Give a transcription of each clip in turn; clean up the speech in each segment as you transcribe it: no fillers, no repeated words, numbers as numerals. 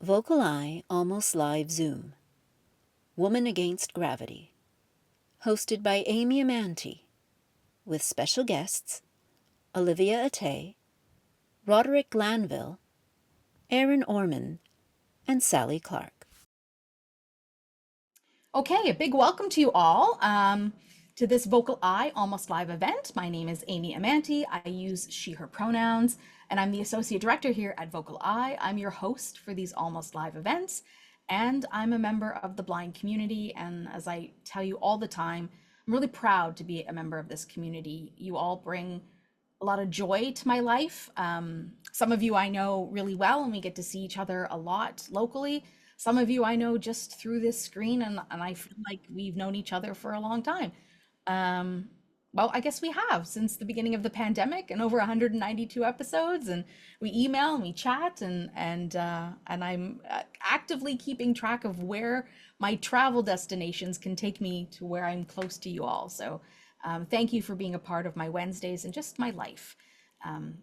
VocalEye Almost Live Zoom. Woman Against Gravity. Hosted by Amy Amantea, with special guests Olivia Etey, Roderick Glanville, Erin Ormond, and Sally Clark. Okay, a big welcome to you all to this VocalEye Almost Live event. My name is Amy Amantea. I use she, her pronouns, and I'm the Associate Director here at VocalEye. I'm your host for these Almost Live events, and I'm a member of the blind community. And as I tell you all the time, I'm really proud to be a member of this community. You all bring a lot of joy to my life. Some of you I know really well, and we get to see each other a lot locally. Some of you I know just through this screen, and I feel like we've known each other for a long time. Um, well, I guess we have since the beginning of the pandemic and over 192 episodes, and we email and we chat, and I'm actively keeping track of where my travel destinations can take me to where I'm close to you all. So thank you for being a part of my Wednesdays and just my life.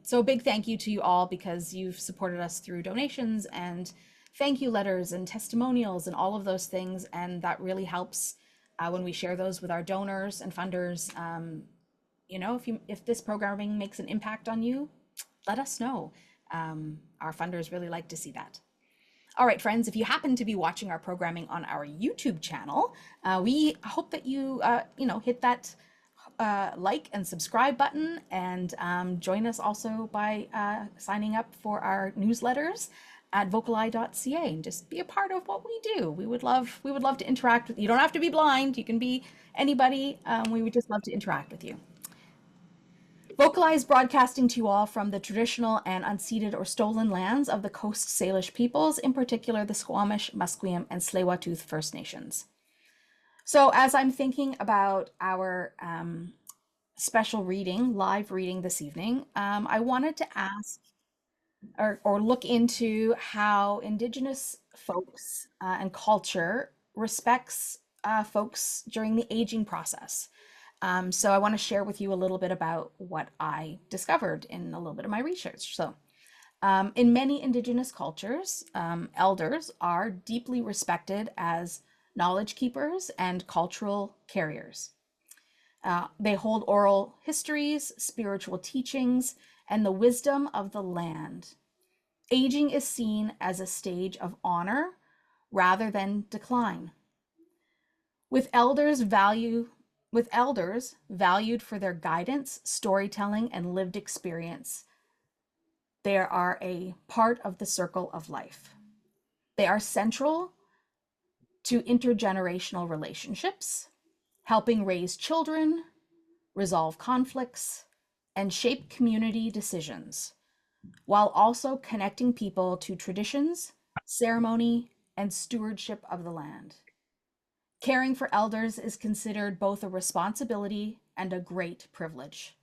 So a big thank you to you all because you've supported us through donations and thank you letters and testimonials and all of those things. And that really helps when we share those with our donors and funders. If this programming makes an impact on you, let us know. Our funders really like to see that. All right, friends, if you happen to be watching our programming on our YouTube channel, we hope that you hit that like and subscribe button, and join us also by signing up for our newsletters at vocaleye.ca and just be a part of what we do. We would love to interact with you. You don't have to be blind. You can be anybody. We would just love to interact with you. VocalEye is broadcasting to you all from the traditional and unceded or stolen lands of the Coast Salish peoples, in particular the Squamish, Musqueam, and Tsleil-Waututh First Nations. So as I'm thinking about our special reading, live reading this evening, I wanted to ask or look into how Indigenous folks and culture respects folks during the aging process. So I want to share with you a little bit about what I discovered in a little bit of my research. So in many Indigenous cultures, elders are deeply respected as knowledge keepers and cultural carriers. They hold oral histories, spiritual teachings, and the wisdom of the land. Aging is seen as a stage of honor rather than decline. With elders valued for their guidance, storytelling, and lived experience, they are a part of the circle of life. They are central to intergenerational relationships, helping raise children, resolve conflicts, and shape community decisions, while also connecting people to traditions, ceremony, and stewardship of the land. Caring for elders is considered both a responsibility and a great privilege,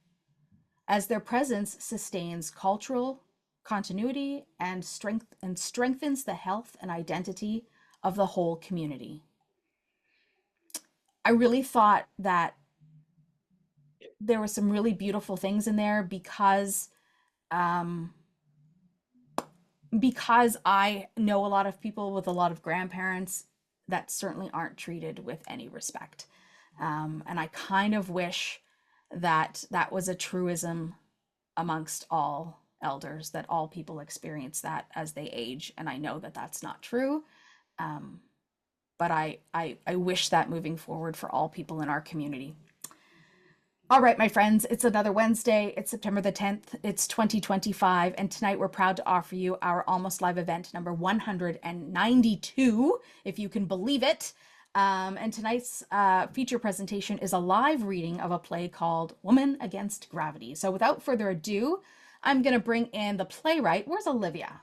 as their presence sustains cultural continuity and strengthens the health and identity of the whole community. I really thought that there were some really beautiful things in there um, because I know a lot of people with a lot of grandparents that certainly aren't treated with any respect. And I kind of wish that that was a truism amongst all elders, that all people experience that as they age. And I know that that's not true. Um, but I wish that moving forward for all people in our community. All right, my friends, it's another Wednesday. It's September the 10th. It's 2025. And tonight we're proud to offer you our Almost Live event number 192, if you can believe it. And tonight's feature presentation is a live reading of a play called Woman Against Gravity. So without further ado, I'm going to bring in the playwright. Where's Olivia?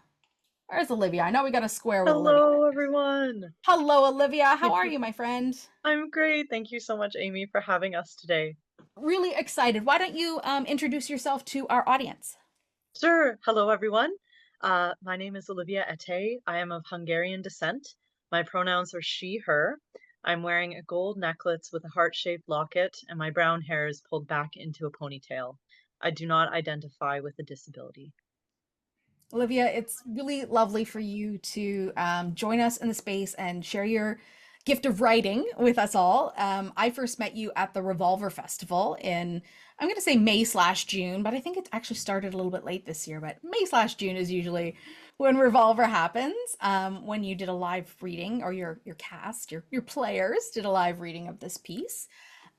Where's Olivia? I know we got a square with Olivia. Hello, everyone. Hello, Olivia. How are you, my friend? I'm great. Thank you so much, Amy, for having us today. Really excited. Why don't you introduce yourself to our audience? Sure. Hello, everyone. My name is Olivia Etey. I am of Hungarian descent. My pronouns are she, her. I'm wearing a gold necklace with a heart-shaped locket, and my brown hair is pulled back into a ponytail. I do not identify with a disability. Olivia, it's really lovely for you to join us in the space and share your gift of writing with us all. I first met you at the Revolver Festival in, I'm going to say May/June, but I think it actually started a little bit late this year. But May/June is usually when Revolver happens. When you did a live reading, or your cast, your players did a live reading of this piece.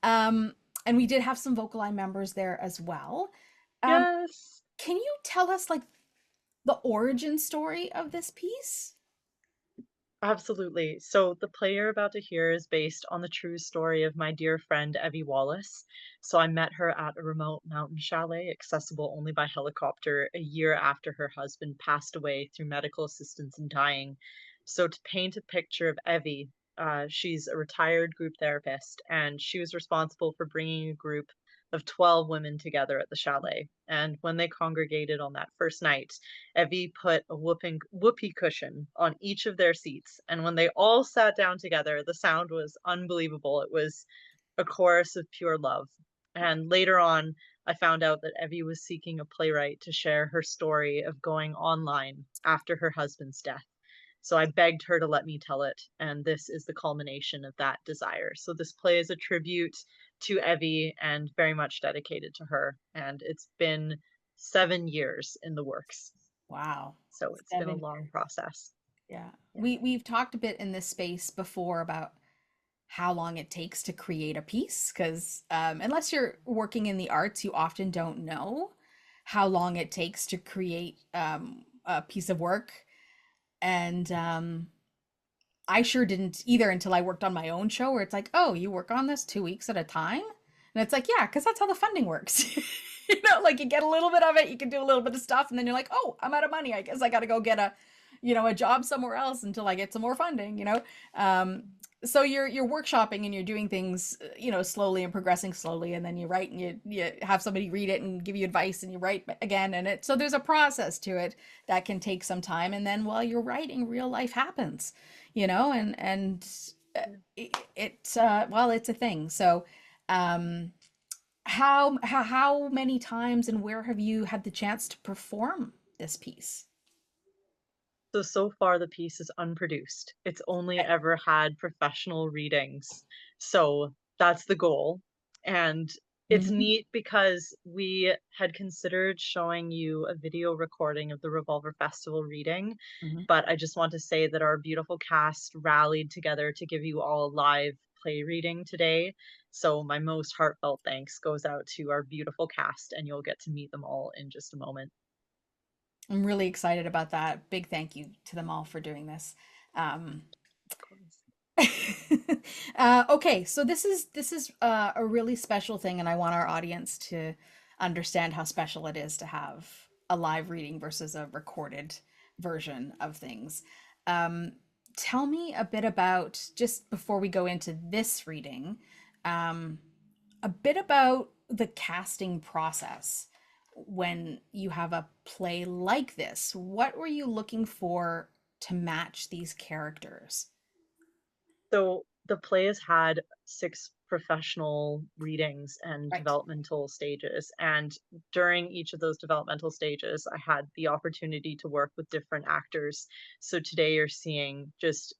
Um, and we did have some VocalEye members there as well. Um, Yes. can you tell us like the origin story of this piece? Absolutely. So the play you're about to hear is based on the true story of my dear friend Evie Wallace. So I met her at a remote mountain chalet accessible only by helicopter a year after her husband passed away through medical assistance and dying. So to paint a picture of Evie, she's a retired group therapist, and she was responsible for bringing a group of 12 women together at the chalet. And when they congregated on that first night, Evie put a whoopee cushion on each of their seats, and when they all sat down together, the sound was unbelievable. It was a chorus of pure love. And later on, I found out that Evie was seeking a playwright to share her story of going online after her husband's death. So I begged her to let me tell it, and this is the culmination of that desire. So this play is a tribute to Evie and very much dedicated to her, and it's been 7 years in the works. Wow. So it's been a 7 years. long process. Yeah. Yeah. We've talked a bit in this space before about how long it takes to create a piece, because unless you're working in the arts, you often don't know how long it takes to create a piece of work. And I sure didn't either until I worked on my own show, where it's like, oh, you work on this 2 weeks at a time? And it's like, yeah, because that's how the funding works. Like you get a little bit of it, you can do a little bit of stuff, and then you're like, oh, I'm out of money. I guess I got to go get a job somewhere else until I get some more funding. So you're workshopping and you're doing things, slowly and progressing slowly, and then you write and you have somebody read it and give you advice, and you write again, so there's a process to it that can take some time, and then while you're writing, real life happens, and well, it's a thing. So how many times and where have you had the chance to perform this piece? So far the piece is unproduced. It's only Okay. ever had professional readings. So that's the goal. And it's Mhm, neat because we had considered showing you a video recording of the Revolver Festival reading, mhm. but I just want to say that our beautiful cast rallied together to give you all a live play reading today. So my most heartfelt thanks goes out to our beautiful cast, and you'll get to meet them all in just a moment. I'm really excited about that. Big thank you to them all for doing this. Um, Of course. okay, so this is a really special thing, and I want our audience to understand how special it is to have a live reading versus a recorded version of things. Um, Tell me a bit about, just before we go into this reading, um, a bit about the casting process when you have a play like this. What were you looking for to match these characters? So the play has had 6 professional readings and Right. developmental stages, and during each of those developmental stages, I had the opportunity to work with different actors. So today you're seeing just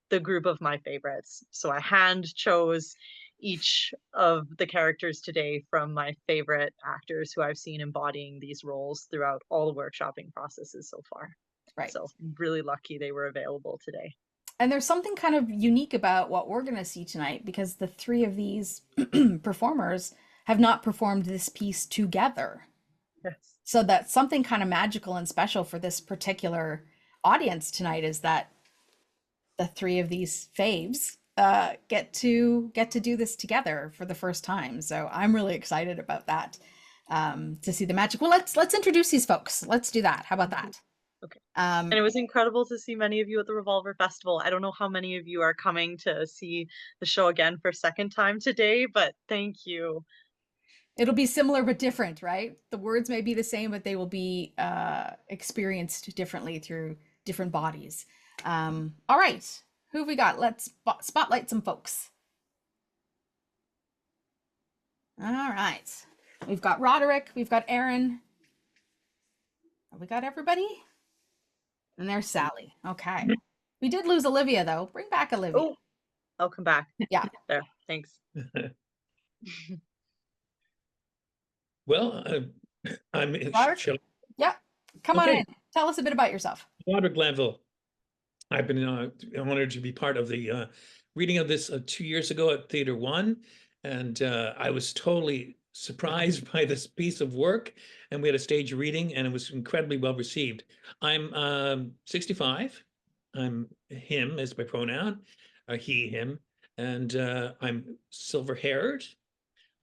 the group of my favorites. So I hand chose each of the characters today from my favorite actors who I've seen embodying these roles throughout all the workshopping processes so far. Right. So I'm really lucky they were available today. And there's something kind of unique about what we're going to see tonight, because the three of these performers have not performed this piece together. Yes. So that's something kind of magical and special for this particular audience tonight, is that the three of these faves get to do this together for the first time. So I'm really excited about that, to see the magic. Well, let's introduce these folks. Let's do that. How about Mhm. that? Okay. And Um, it was incredible to see many of you at the Revolver Festival. I don't know how many of you are coming to see the show again for a second time today, but thank you. It'll be similar but different, right? The words may be the same, but they will be experienced differently through different bodies. All right, who have we got? Let's spotlight some folks. All right, we've got Roderick, we've got Erin. Have we got everybody? And there's Sally. Okay. We did lose Olivia, though. Bring back Olivia. Oh, I'll come back. Yeah. There, thanks. Well, I'm Roderick? Yeah. Come on Okay. in. Tell us a bit about yourself. Roderick Glanville. I've been honored to be part of the reading of this 2 years ago at Theater One, and I was totally surprised by this piece of work. And we had a stage reading, and it was incredibly well received. I'm 65. I'm him as my pronoun, he, him, and I'm silver-haired.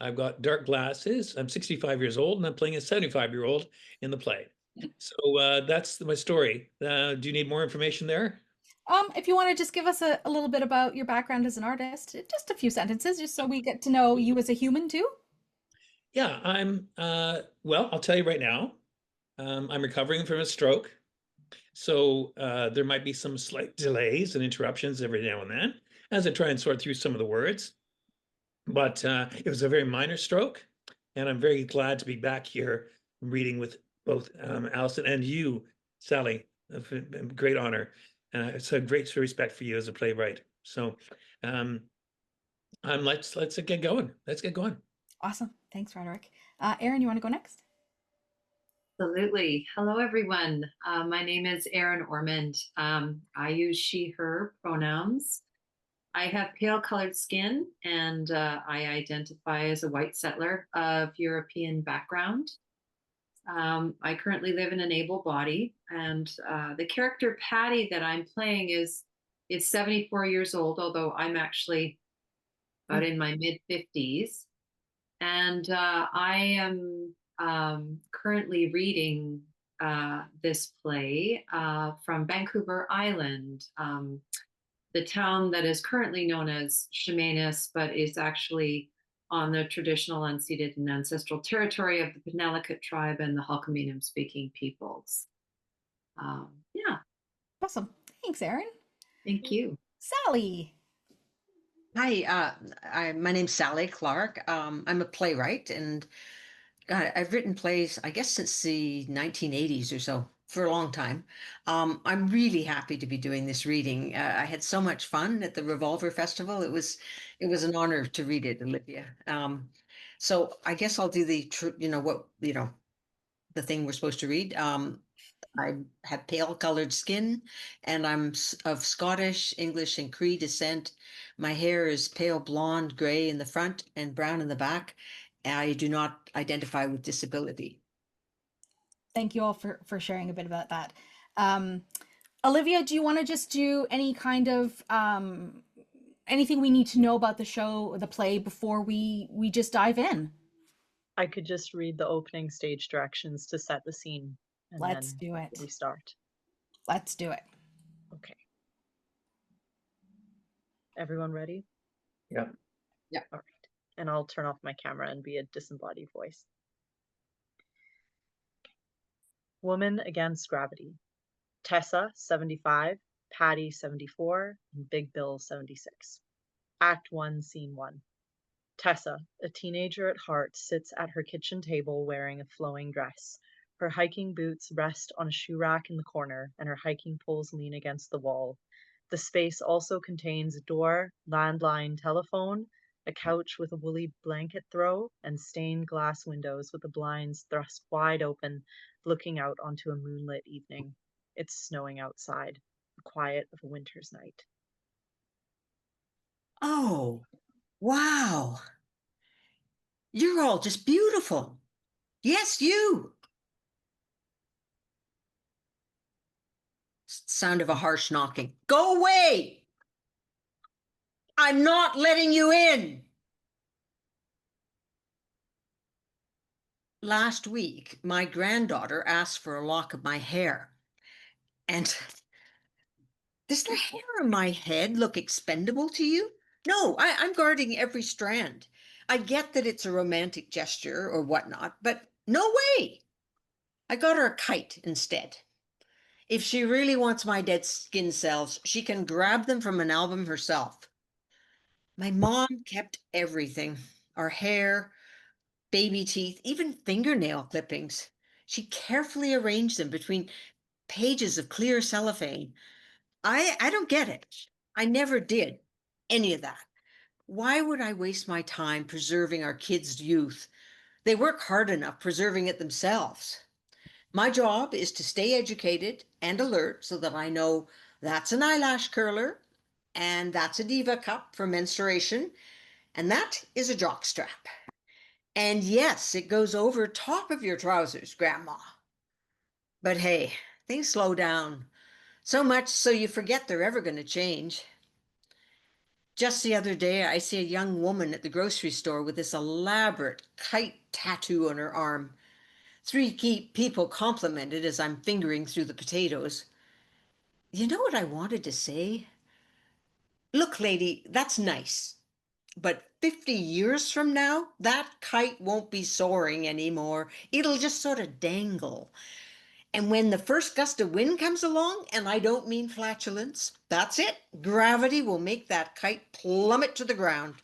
I've got dark glasses. I'm 65 years old, and I'm playing a 75-year-old in the play. So that's my story. Do you need more information there? If you want to just give us a little bit about your background as an artist, just a few sentences, just so we get to know you as a human too. Yeah, I'm, well, I'll tell you right now, I'm recovering from a stroke. So there might be some slight delays and interruptions every now and then as I try and sort through some of the words. But it was a very minor stroke, and I'm very glad to be back here reading with both Allison and you, Sally. A great honor. It's a great respect for you as a playwright. So let's get going. Let's get going. Awesome. Thanks, Roderick. Erin, you want to go next? Absolutely. Hello, everyone. My name is Erin Ormond. I use she, her pronouns. I have pale colored skin, and I identify as a white settler of European background. I currently live in an able body, and the character Patty that I'm playing is 74 years old, although I'm actually about in my mid 50s. And I am currently reading this play from Vancouver Island, the town that is currently known as Chemainus, but is actually on the traditional unceded and ancestral territory of the Penelakut tribe and the Halkominum speaking peoples. Yeah. Awesome. Thanks, Erin. Thank you. Sally. Hi, my name's Sally Clark. I'm a playwright, and God, I've written plays, I guess, since the 1980s or so, for a long time. I'm really happy to be doing this reading. I had so much fun at the Revolver Festival. It was an honor to read it, Olivia. So I guess I'll do the the thing we're supposed to read. I have pale colored skin, and I'm of Scottish, English, and Cree descent. My hair is pale blonde, gray in the front and brown in the back. I do not identify with disability. Thank you all for sharing a bit about that. Olivia, do you want to just do any kind of anything we need to know about the show or the play before we just dive in? I could just read the opening stage directions to set the scene, and Let's then do it. we start. Let's do it. Okay. Everyone ready? Yeah. Yeah. All right. And I'll turn off my camera and be a disembodied voice. Woman Against Gravity. Tessa, 75, Patty, 74, and Big Bill, 76. Act 1, Scene 1. Tessa, a teenager at heart, sits at her kitchen table wearing a flowing dress. Her hiking boots rest on a shoe rack in the corner, and her hiking poles lean against the wall. The space also contains a door, landline telephone, a couch with a woolly blanket throw, and stained glass windows with the blinds thrust wide open, looking out onto a moonlit evening. It's snowing outside, the quiet of a winter's night. Oh, wow. You're all just beautiful. Yes, you. Sound of a harsh knocking. Go away. I'm not letting you in. Last week, my granddaughter asked for a lock of my hair. And does the hair on my head look expendable to you? No, I'm guarding every strand. I get that it's a romantic gesture or whatnot, but no way. I got her a kite instead. If she really wants my dead skin cells, she can grab them from an album herself. My mom kept everything, our hair, baby teeth, even fingernail clippings. She carefully arranged them between pages of clear cellophane. I don't get it. I never did any of that. Why would I waste my time preserving our kids' youth? They work hard enough preserving it themselves. My job is to stay educated and alert so that I know that's an eyelash curler, and that's a diva cup for menstruation, and that is a jockstrap. And yes, it goes over top of your trousers, Grandma. But hey, things slow down. So much so you forget they're ever going to change. Just the other day, I see a young woman at the grocery store with this elaborate kite tattoo on her arm. Three people complimented as I'm fingering through the potatoes. You know what I wanted to say? Look, lady, that's nice. But 50 years from now, that kite won't be soaring anymore. It'll just sort of dangle. And when the first gust of wind comes along, and I don't mean flatulence, that's it. Gravity will make that kite plummet to the ground.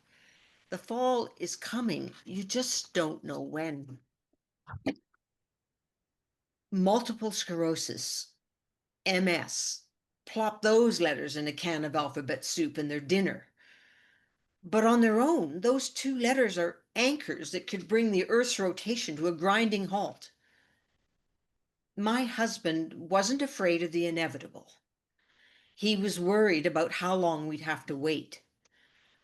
The fall is coming. You just don't know when. Multiple sclerosis, MS. Plop those letters in a can of alphabet soup and they're dinner. But on their own, those two letters are anchors that could bring the Earth's rotation to a grinding halt. My husband wasn't afraid of the inevitable. He was worried about how long we'd have to wait.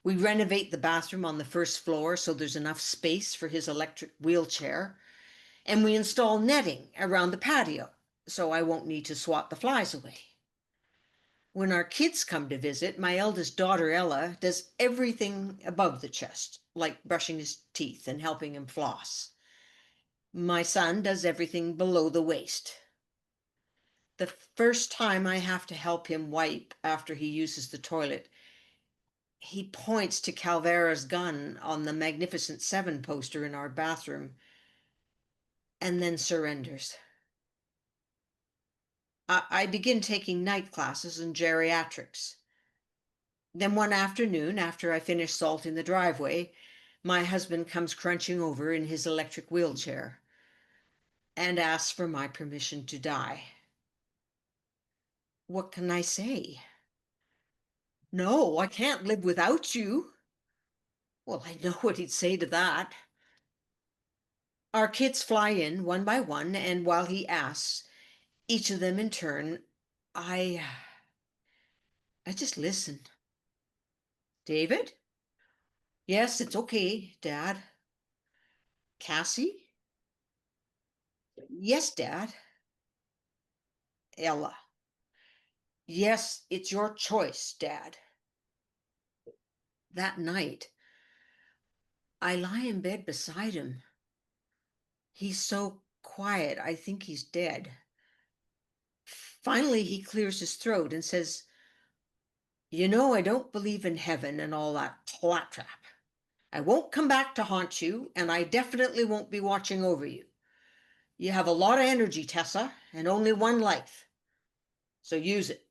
We renovate the bathroom on the first floor so there's enough space for his electric wheelchair, and we install netting around the patio so I won't need to swat the flies away. When our kids come to visit, my eldest daughter, Ella, does everything above the chest, like brushing his teeth and helping him floss. My son does everything below the waist. The first time I have to help him wipe after he uses the toilet, he points to Calvera's gun on the Magnificent Seven poster in our bathroom and then surrenders. I begin taking night classes in geriatrics. Then one afternoon, after I finish salting the driveway, my husband comes crunching over in his electric wheelchair and asks for my permission to die. What can I say? No, I can't live without you. Well, I know what he'd say to that. Our kids fly in one by one, and while he asks, each of them in turn, I just listen. David? Yes, it's okay, Dad. Cassie? Yes, Dad. Ella? Yes, it's your choice, Dad. That night, I lie in bed beside him. He's so quiet, I think he's dead. Finally, he clears his throat and says, "You know, I don't believe in heaven and all that claptrap. I won't come back to haunt you, and I definitely won't be watching over you. You have a lot of energy, Tessa, and only one life. So use it."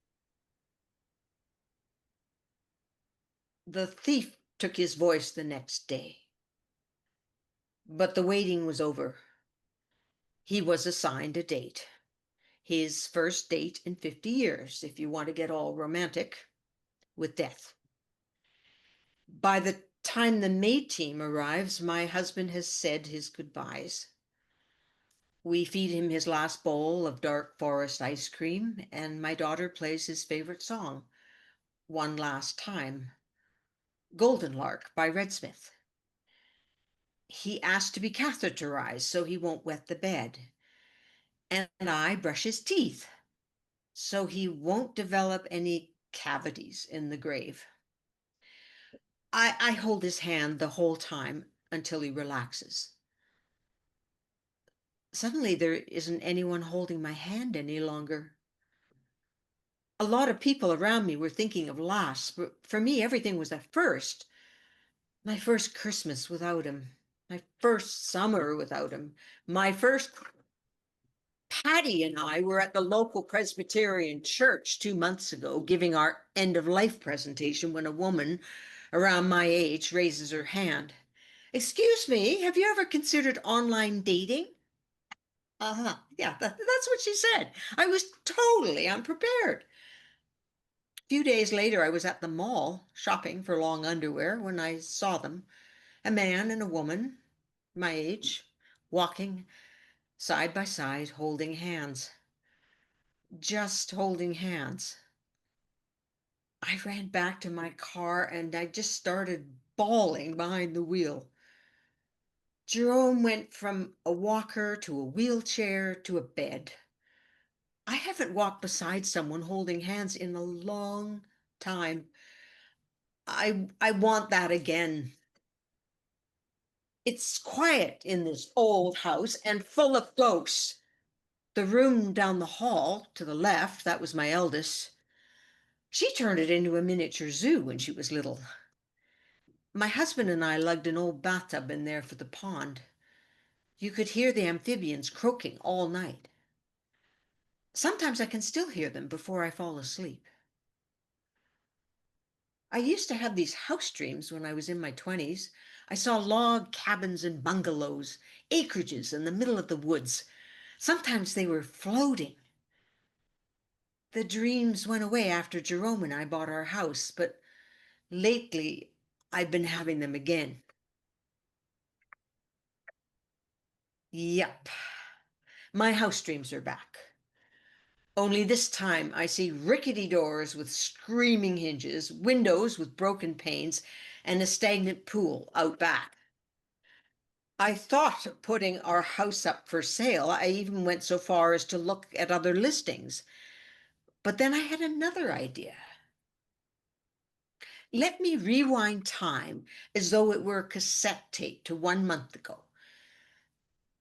The thief took his voice the next day. But the waiting was over. He was assigned a date. His first date in 50 years, if you want to get all romantic, with death. By the time the maid team arrives, my husband has said his goodbyes. We feed him his last bowl of dark forest ice cream, and my daughter plays his favorite song, One Last Time, Golden Lark by Redsmith. He asked to be catheterized so he won't wet the bed. And I brush his teeth so he won't develop any cavities in the grave. I hold his hand the whole time until he relaxes. Suddenly, there isn't anyone holding my hand any longer. A lot of people around me were thinking of loss, but for me, everything was a first. My first Christmas without him, my first summer without him, my first... Patty and I were at the local Presbyterian church 2 months ago giving our end-of-life presentation when a woman around my age raises her hand. "Excuse me, have you ever considered online dating?" Yeah, that's what she said. I was totally unprepared. A few days later, I was at the mall shopping for long underwear when I saw them, a man and a woman, my age, walking side by side, holding hands. Just holding hands. I ran back to my car and I just started bawling behind the wheel. Jerome went from a walker to a wheelchair to a bed. I haven't walked beside someone holding hands in a long time. I want that again. It's quiet in this old house and full of ghosts. The room down the hall to the left, that was my eldest. She turned it into a miniature zoo when she was little. My husband and I lugged an old bathtub in there for the pond. You could hear the amphibians croaking all night. Sometimes I can still hear them before I fall asleep. I used to have these house dreams when I was in my 20s. I saw log cabins and bungalows, acreages in the middle of the woods. Sometimes they were floating. The dreams went away after Jerome and I bought our house, but lately I've been having them again. Yep, my house dreams are back. Only this time I see rickety doors with screaming hinges, windows with broken panes, and a stagnant pool out back. I thought of putting our house up for sale. I even went so far as to look at other listings. But then I had another idea. Let me rewind time as though it were a cassette tape to 1 month ago.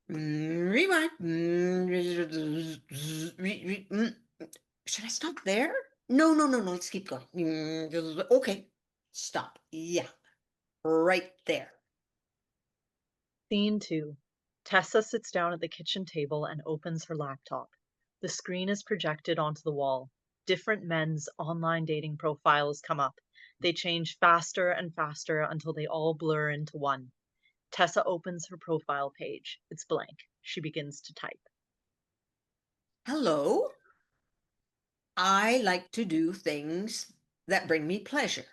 Rewind. Should I stop there? No. Let's keep going. Okay. Stop. Yeah. Right there. Scene 2. Tessa sits down at the kitchen table and opens her laptop. The screen is projected onto the wall. Different men's online dating profiles come up. They change faster and faster until they all blur into one. Tessa opens her profile page. It's blank. She begins to type. Hello. I like to do things that bring me pleasure.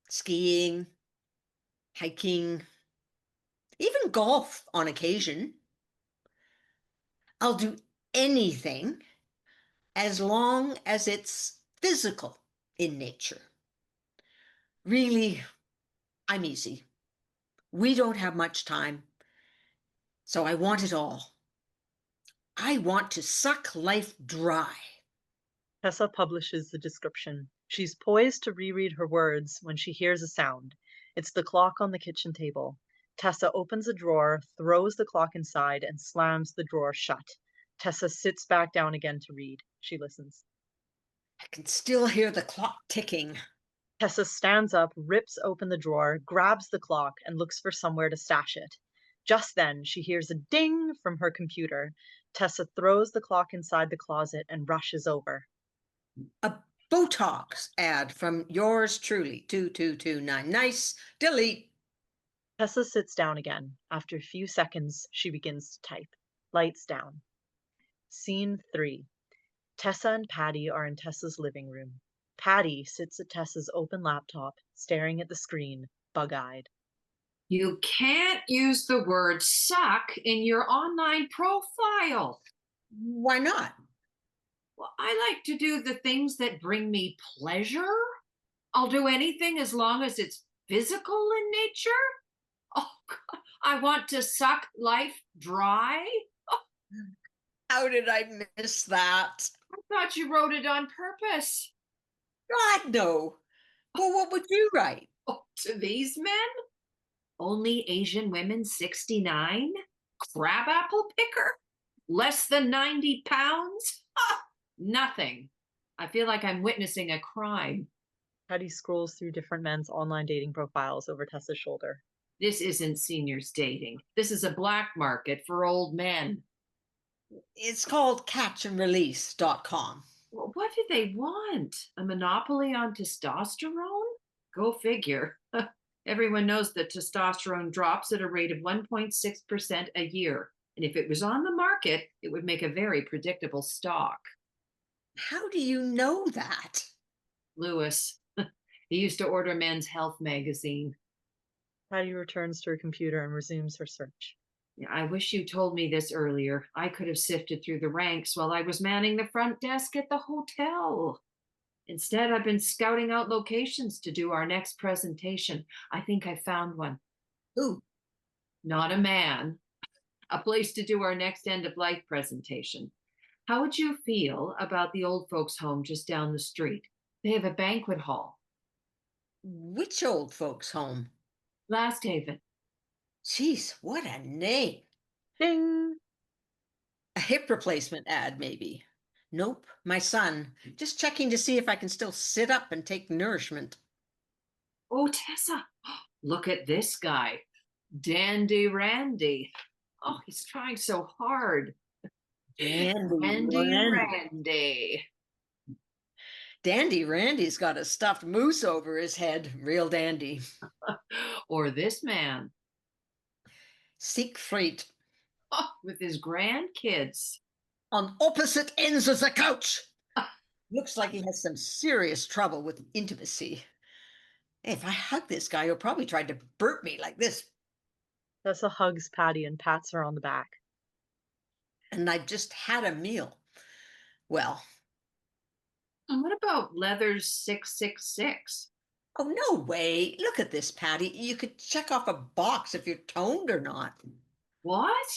Skiing, hiking, even golf on occasion. I'll do anything as long as it's physical in nature. Really, I'm easy. We don't have much time, so I want it all. I want to suck life dry. Tessa publishes the description. She's poised to reread her words when she hears a sound. It's the clock on the kitchen table. Tessa opens a drawer, throws the clock inside, and slams the drawer shut. Tessa sits back down again to read. She listens. I can still hear the clock ticking. Tessa stands up, rips open the drawer, grabs the clock, and looks for somewhere to stash it. Just then, she hears a ding from her computer. Tessa throws the clock inside the closet and rushes over. A Botox ad from yours truly, 2229. Nice. Delete. Tessa sits down again. After a few seconds, she begins to type. Lights down. Scene 3. Tessa and Patty are in Tessa's living room. Patty sits at Tessa's open laptop, staring at the screen, bug-eyed. You can't use the word suck in your online profile. Why not? Well, I like to do the things that bring me pleasure. I'll do anything as long as it's physical in nature. Oh, God. I want to suck life dry. How did I miss that? I thought you wrote it on purpose. God, no. Well, what would you write? Oh, to these men? Only Asian women 69? Crabapple picker? Less than 90 pounds? Nothing. I feel like I'm witnessing a crime. Patty scrolls through different men's online dating profiles over Tessa's shoulder. This isn't seniors dating. This is a black market for old men. It's called catchandrelease.com. Well, what do they want? A monopoly on testosterone? Go figure. Everyone knows that testosterone drops at a rate of 1.6% a year. And if it was on the market, market, it would make a very predictable stock. How do you know that? Lewis, he used to order Men's Health magazine. Patty returns to her computer and resumes her search. Yeah, I wish you told me this earlier. I could have sifted through the ranks while I was manning the front desk at the hotel. Instead, I've been scouting out locations to do our next presentation. I think I found one. Ooh, Not a man, a place to do our next end of life presentation. How would you feel about the old folks' home just down the street? They have a banquet hall. which old folks' home? Last Haven. Jeez, what a name. Ding! A hip replacement ad, maybe. Nope, my son. Just checking to see if I can still sit up and take nourishment. Oh, Tessa, look at this guy. Dandy Randy. Oh, he's trying so hard. Randy. Dandy Randy's got a stuffed moose over his head. Real dandy. Or this man. Siegfried. Oh, with his grandkids. On opposite ends of the couch. Looks like he has some serious trouble with intimacy. If I hug this guy, he'll probably try to burp me like this. Tessa hugs Patty and pats her on the back. And I've just had a meal. Well. And what about Leather's 666? Oh, no way. Look at this, Patty. You could check off a box if you're toned or not. What?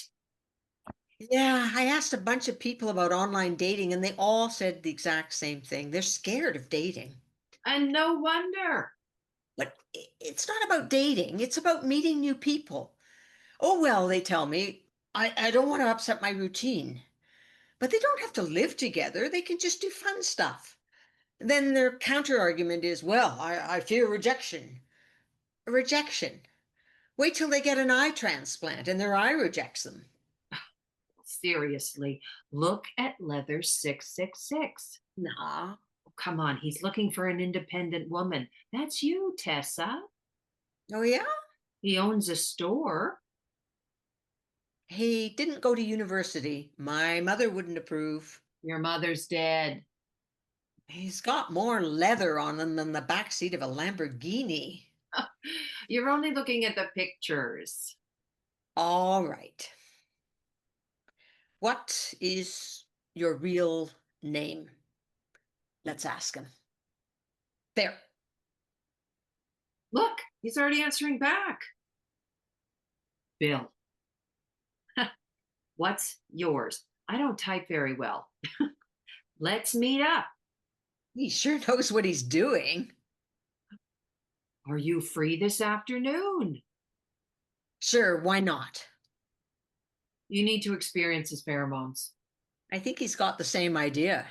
Yeah, I asked a bunch of people about online dating and they all said the exact same thing. They're scared of dating. And no wonder. But it's not about dating. It's about meeting new people. Oh, well, they tell me, I don't want to upset my routine. But they don't have to live together. They can just do fun stuff. Then their counter argument is, well, I fear rejection. Rejection. Wait till they get an eye transplant and their eye rejects them. Seriously, look at Leather 666. Nah. Oh, come on, he's looking for an independent woman. That's you, Tessa. Oh, yeah? He owns a store. He didn't go to university. My mother wouldn't approve. Your mother's dead. He's got more leather on him than the backseat of a Lamborghini. You're only looking at the pictures. All right. What is your real name? Let's ask him. There. Look, he's already answering back. Bill. What's yours? I don't type very well. Let's meet up. He sure knows what he's doing. Are you free this afternoon? Sure, why not? You need to experience his pheromones. I think he's got the same idea.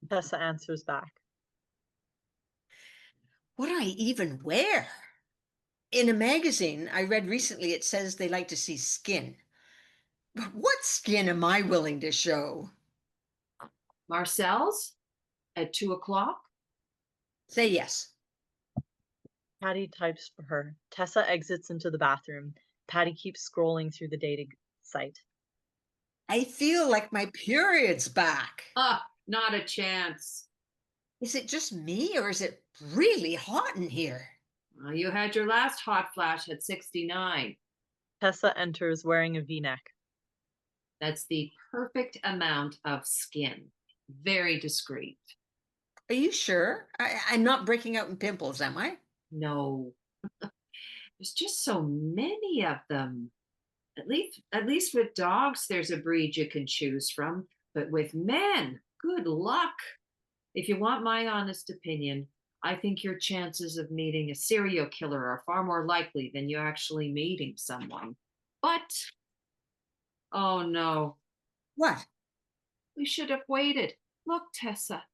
Tessa answers back. What do I even wear? In a magazine I read recently, it says they like to see skin. But what skin am I willing to show? Marcel's at 2:00. Say yes. Patty types for her. Tessa exits into the bathroom. Patty keeps scrolling through the dating site. I feel like my period's back. Not a chance. Is it just me or is it really hot in here? You had your last hot flash at 69. Tessa enters wearing a V-neck. That's the perfect amount of skin. Very discreet. Are you sure? I'm not breaking out in pimples, am I? No. There's just so many of them. At least with dogs, there's a breed you can choose from. But with men, good luck. If you want my honest opinion, I think your chances of meeting a serial killer are far more likely than you actually meeting someone. But, oh no. What? We should have waited. Look, Tessa.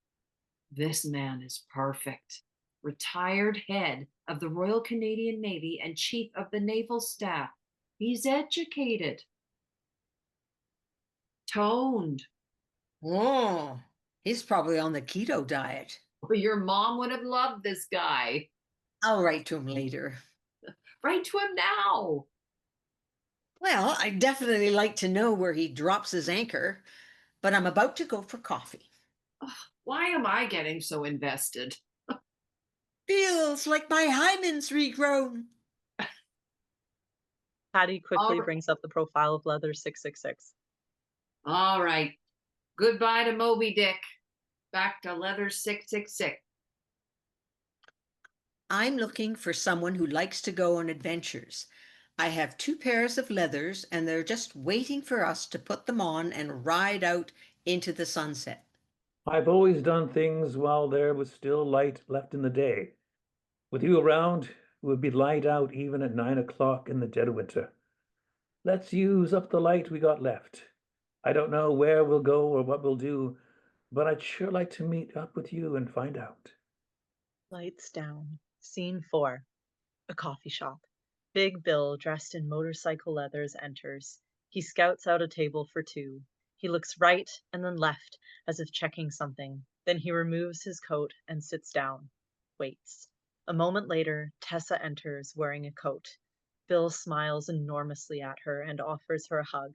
This man is perfect. Retired head of the Royal Canadian Navy and chief of the naval staff. He's educated. Toned. Oh, he's probably on the keto diet. Well, your mom would have loved this guy. I'll write to him later. Write to him now. Well, I definitely like to know where he drops his anchor, but I'm about to go for coffee. Why am I getting so invested? Feels like my hymen's regrown. Patty quickly All, brings up the profile of Leather 666. all right. Goodbye to Moby Dick. Back to Leather 666. I'm looking for someone who likes to go on adventures. I have 2 pairs of leathers, and they're just waiting for us to put them on and ride out into the sunset. I've always done things while there was still light left in the day. With you around, it would be light out even at 9 o'clock in the dead of winter. Let's use up the light we got left. I don't know where we'll go or what we'll do, but I'd sure like to meet up with you and find out. Lights down. Scene 4. A coffee shop. Big Bill, dressed in motorcycle leathers, enters. He scouts out a table for 2. He looks right and then left, as if checking something. Then he removes his coat and sits down. Waits. A moment later, Tessa enters, wearing a coat. Bill smiles enormously at her and offers her a hug.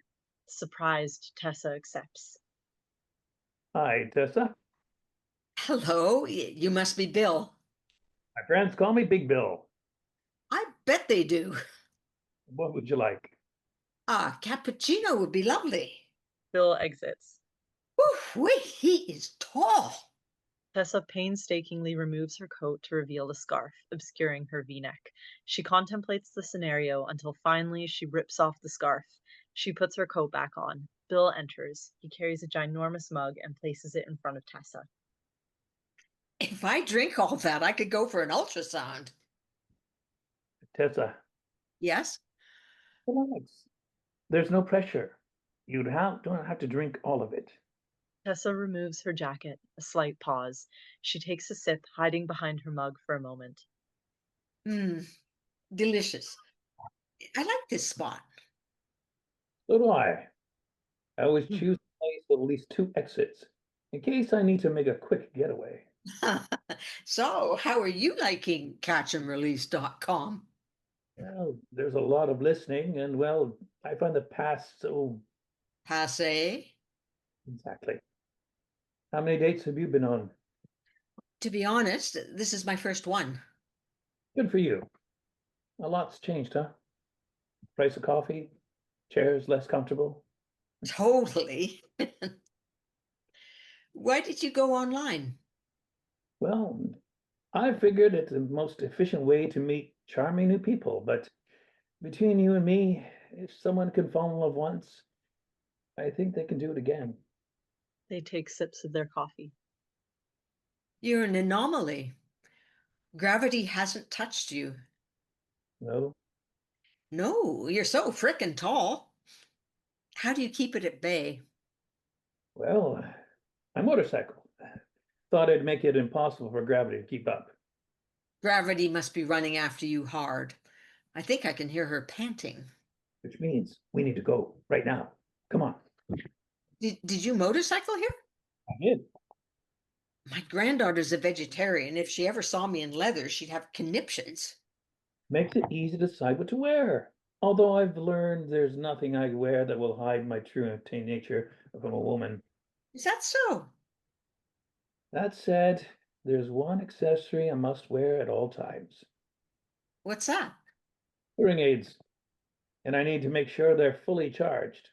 Surprised, Tessa accepts. Hi, Tessa. Hello, you must be Bill. My friends call me Big Bill. I bet they do. What would you like? Cappuccino would be lovely. Bill exits. Wait, he is tall. Tessa painstakingly removes her coat to reveal a scarf, obscuring her V-neck. She contemplates the scenario until finally she rips off the scarf. She puts her coat back on. Bill enters. He carries a ginormous mug and places it in front of Tessa. If I drink all that, I could go for an ultrasound. Tessa, Yes? relax. There's no pressure. Don't have to drink all of it. Tessa removes her jacket. A slight pause. She takes a sip, hiding behind her mug for a moment. Mmm, delicious. I like this spot. So do I. I always choose a place with at least 2 exits in case I need to make a quick getaway. So, how are you liking catchandrelease.com? Well, there's a lot of listening, and well, I find the past so Passe? exactly. How many dates have you been on? To be honest, this is my first one. Good for you. A lot's changed, huh? Price of coffee, chairs less comfortable. Totally. Why did you go online? Well, I figured it's the most efficient way to meet charming new people, but between you and me, if someone can fall in love once, I think they can do it again. They take sips of their coffee. You're an anomaly. Gravity hasn't touched you. No? No, you're so frickin' tall. How do you keep it at bay? Well, my motorcycle. Thought I'd make it impossible for gravity to keep up. Gravity must be running after you hard. I think I can hear her panting. Which means we need to go right now. Come on. Did you motorcycle here? I did. My granddaughter's a vegetarian. If she ever saw me in leather, she'd have conniptions. Makes it easy to decide what to wear. Although I've learned there's nothing I wear that will hide my true nature from a woman. Is that so? That said, there's one accessory I must wear at all times. What's that? Hearing aids. And I need to make sure they're fully charged.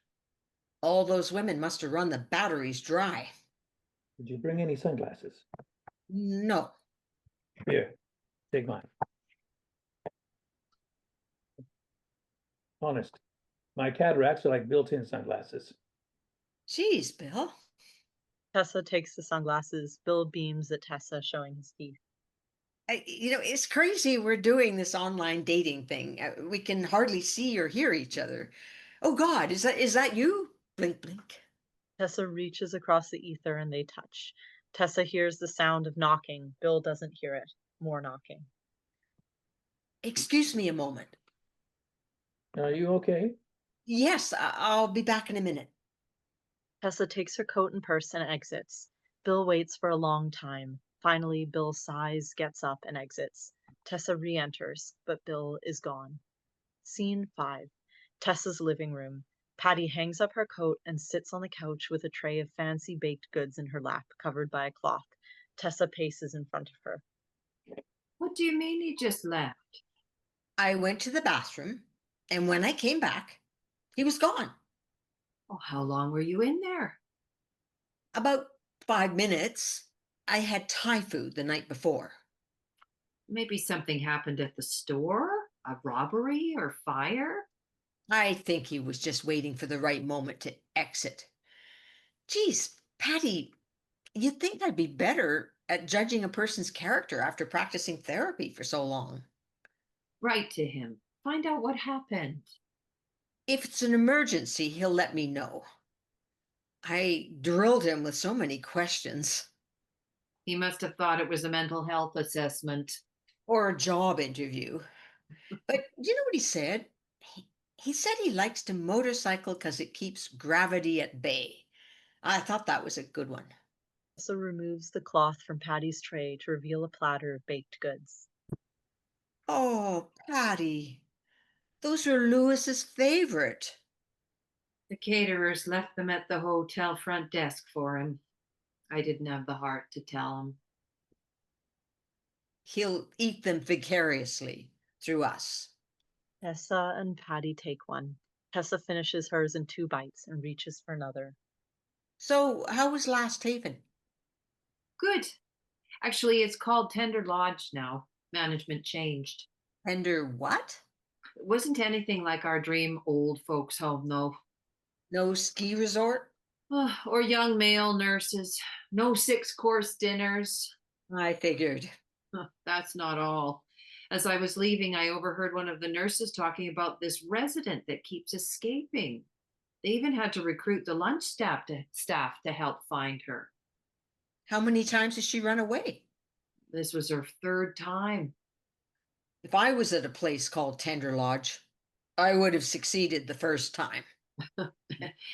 All those women must have run the batteries dry. Did you bring any sunglasses? No. Here, take mine. Honest, my cataracts are like built-in sunglasses. Geez, Bill. Tessa takes the sunglasses. Bill beams at Tessa, showing his teeth. It's crazy we're doing this online dating thing. We can hardly see or hear each other. Oh God, is that you? Blink, blink. Tessa reaches across the ether and they touch. Tessa hears the sound of knocking. Bill doesn't hear it. More knocking. Excuse me a moment. Are you okay? Yes, I'll be back in a minute. Tessa takes her coat and purse and exits. Bill waits for a long time. Finally, Bill sighs, gets up, and exits. Tessa re-enters, but Bill is gone. Scene 5. Tessa's living room. Patty hangs up her coat and sits on the couch with a tray of fancy baked goods in her lap, covered by a cloth. Tessa paces in front of her. What do you mean he just left? I went to the bathroom, and when I came back, he was gone. Oh, how long were you in there? About 5 minutes. I had Thai food the night before. Maybe something happened at the store? A robbery or fire? I think he was just waiting for the right moment to exit. Geez, Patty, you'd think I'd be better at judging a person's character after practicing therapy for so long. Write to him. Find out what happened. If it's an emergency, he'll let me know. I drilled him with so many questions. He must have thought it was a mental health assessment. Or a job interview. But you know what he said? He said he likes to motorcycle because it keeps gravity at bay. I thought that was a good one. Tessa removes the cloth from Patty's tray to reveal a platter of baked goods. Oh, Patty, those are Lewis's favorite. The caterers left them at the hotel front desk for him. I didn't have the heart to tell him. He'll eat them vicariously through us. Tessa and Patty take one. Tessa finishes hers in 2 bites and reaches for another. So, how was Last Haven? Good. Actually, it's called Tender Lodge now. Management changed. Tender what? It wasn't anything like our dream old folks home, though. No ski resort? Or young male nurses. No 6-course dinners. I figured. That's not all. As I was leaving, I overheard one of the nurses talking about this resident that keeps escaping. They even had to recruit the lunch staff to help find her. How many times has she run away? This was her 3rd time. If I was at a place called Tender Lodge, I would have succeeded the first time.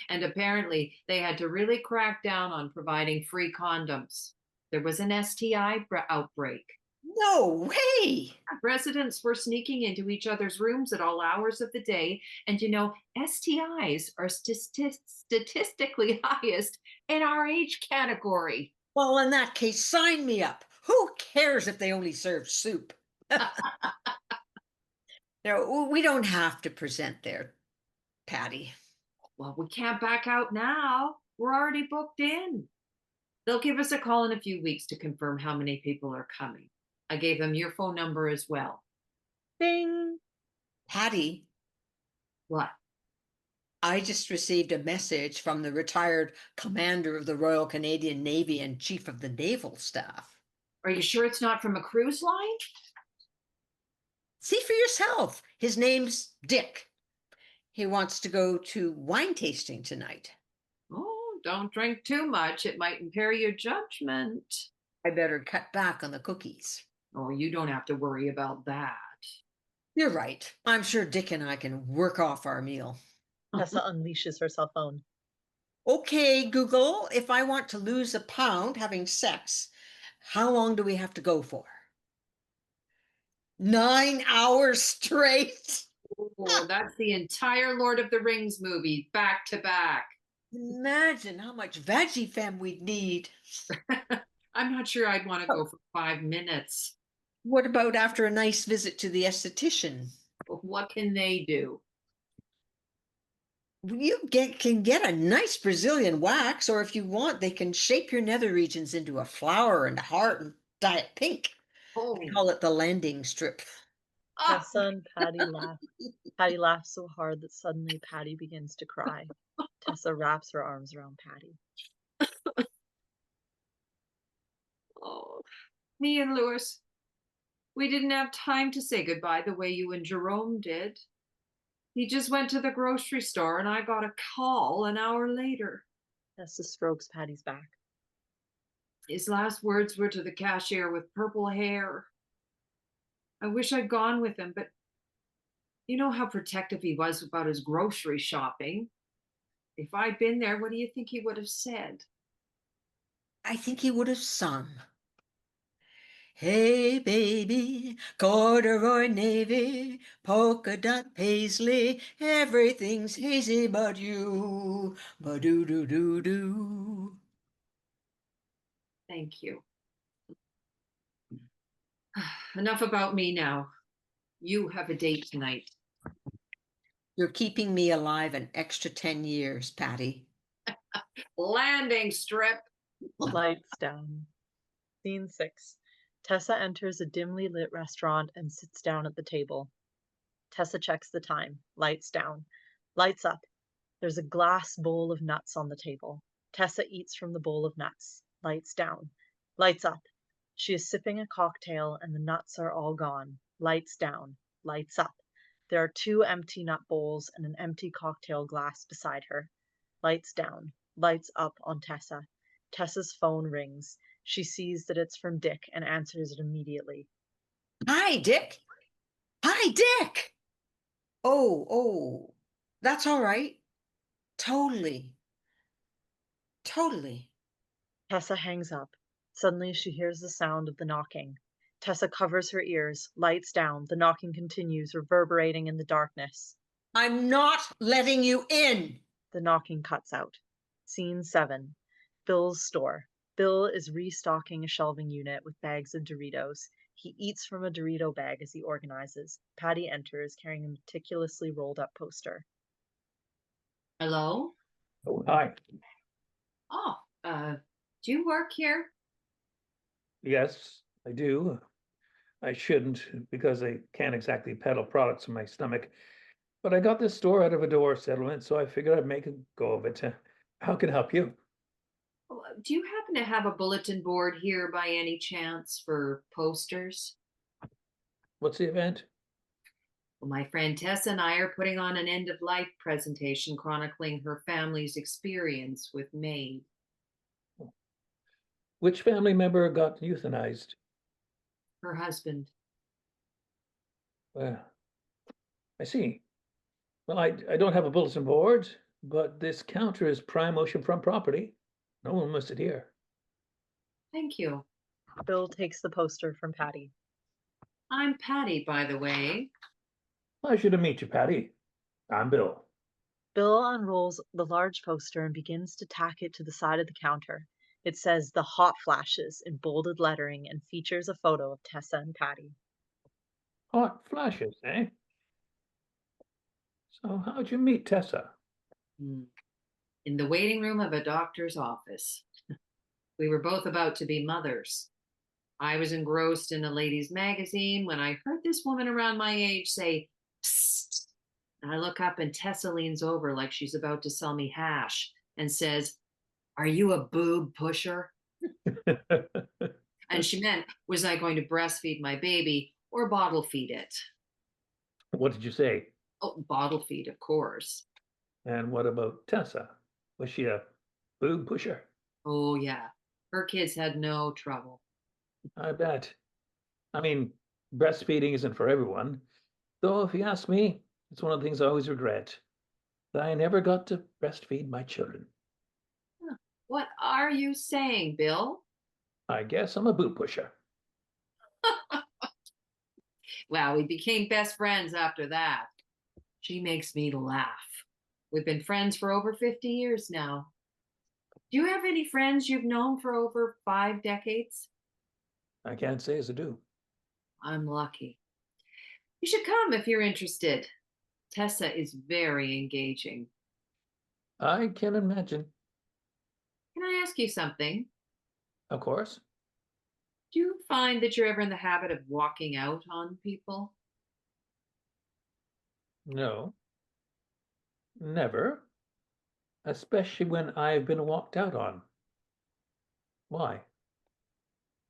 And apparently, they had to really crack down on providing free condoms. There was an STI outbreak. No way! Residents were sneaking into each other's rooms at all hours of the day. And you know, STIs are statistically highest in our age category. Well, in that case, sign me up. Who cares if they only serve soup? No, we don't have to present there, Patty. Well, we can't back out now. We're already booked in. They'll give us a call in a few weeks to confirm how many people are coming. I gave them your phone number as well. Ding! Patty, What? I just received a message from the retired commander of the Royal Canadian Navy and chief of the naval staff. Are you sure it's not from a cruise line? See for yourself. His name's Dick. He wants to go to wine tasting tonight. Oh, don't drink too much. It might impair your judgment. I better cut back on the cookies. Oh, you don't have to worry about that. You're right. I'm sure Dick and I can work off our meal. Tessa unleashes her cell phone. Okay, Google, if I want to lose a pound having sex, how long do we have to go for? 9 hours straight. Oh, that's the entire Lord of the Rings movie, back to back. Imagine how much veggie femme we'd need. I'm not sure I'd want to go for 5 minutes. What about after a nice visit to the esthetician? What can they do? You can get a nice Brazilian wax, or if you want, they can shape your nether regions into a flower and a heart and dye it pink. Oh, I call it the landing strip. Tessa and Patty laugh. Patty laughs so hard that suddenly Patty begins to cry. Tessa wraps her arms around Patty. oh, me and Lewis, we didn't have time to say goodbye the way you and Jerome did. He just went to the grocery store and I got a call an hour later. Tessa strokes Patty's back. His last words were to the cashier with purple hair. I wish I'd gone with him, but you know how protective he was about his grocery shopping. If I'd been there, what do you think he would have said? I think he would have sung. Hey baby, corduroy navy, polka dot paisley, everything's hazy but you. Ba-do-do-do-do. Thank you. Enough about me now. You have a date tonight. You're keeping me alive an extra 10 years, Patty. Landing strip. Lights down. Scene 6. Tessa enters a dimly lit restaurant and sits down at the table. Tessa checks the time. Lights down. Lights up. There's a glass bowl of nuts on the table. Tessa eats from the bowl of nuts. Lights down. Lights up. She is sipping a cocktail and the nuts are all gone. Lights down. Lights up. There are 2 empty nut bowls and an empty cocktail glass beside her. Lights down. Lights up on Tessa. Tessa's phone rings. She sees that it's from Dick and answers it immediately. Hi, Dick. Hi, Dick. Oh, that's all right. Totally. Tessa hangs up. Suddenly she hears the sound of the knocking. Tessa covers her ears, lights down. The knocking continues, reverberating in the darkness. I'm not letting you in. The knocking cuts out. Scene 7. Bill's store. Bill is restocking a shelving unit with bags of Doritos. He eats from a Dorito bag as he organizes. Patty enters carrying a meticulously rolled up poster. Hello? Oh, hi. Oh, do you work here? Yes, I do. I shouldn't because I can't exactly peddle products in my stomach. But I got this store out of a divorce settlement, so I figured I'd make a go of it. How can I help you? Do you happen to have a bulletin board here by any chance for posters? What's the event? Well, my friend Tessa and I are putting on an end of life presentation chronicling her family's experience with Maid. Which family member got euthanized? Her husband. Well, I see. Well, I don't have a bulletin board, but this counter is prime oceanfront property. No one must it here. Thank you. Bill takes the poster from Patty. I'm Patty, by the way. Pleasure to meet you, Patty. I'm Bill. Bill unrolls the large poster and begins to tack it to the side of the counter. It says "The Hot Flashes" in bolded lettering and features a photo of Tessa and Patty. Hot flashes, eh? So how'd you meet Tessa? In the waiting room of a doctor's office. We were both about to be mothers. I was engrossed in a ladies' magazine when I heard this woman around my age say, "Psst." And I look up and Tessa leans over like she's about to sell me hash and says, "Are you a boob pusher?" And she meant, was I going to breastfeed my baby or bottle feed it? What did you say? Oh, bottle feed, of course. And what about Tessa? Was she a boob pusher? Oh, yeah. Her kids had no trouble. I bet. I mean, breastfeeding isn't for everyone. Though, if you ask me, it's one of the things I always regret that I never got to breastfeed my children. What are you saying, Bill? I guess I'm a boob pusher. Well, we became best friends after that. She makes me laugh. We've been friends for over 50 years now. Do you have any friends you've known for over 5 decades? I can't say as I do. I'm lucky. You should come if you're interested. Tessa is very engaging. I can imagine. Can I ask you something? Of course. Do you find that you're ever in the habit of walking out on people? No. Never. Especially when I've been walked out on. Why?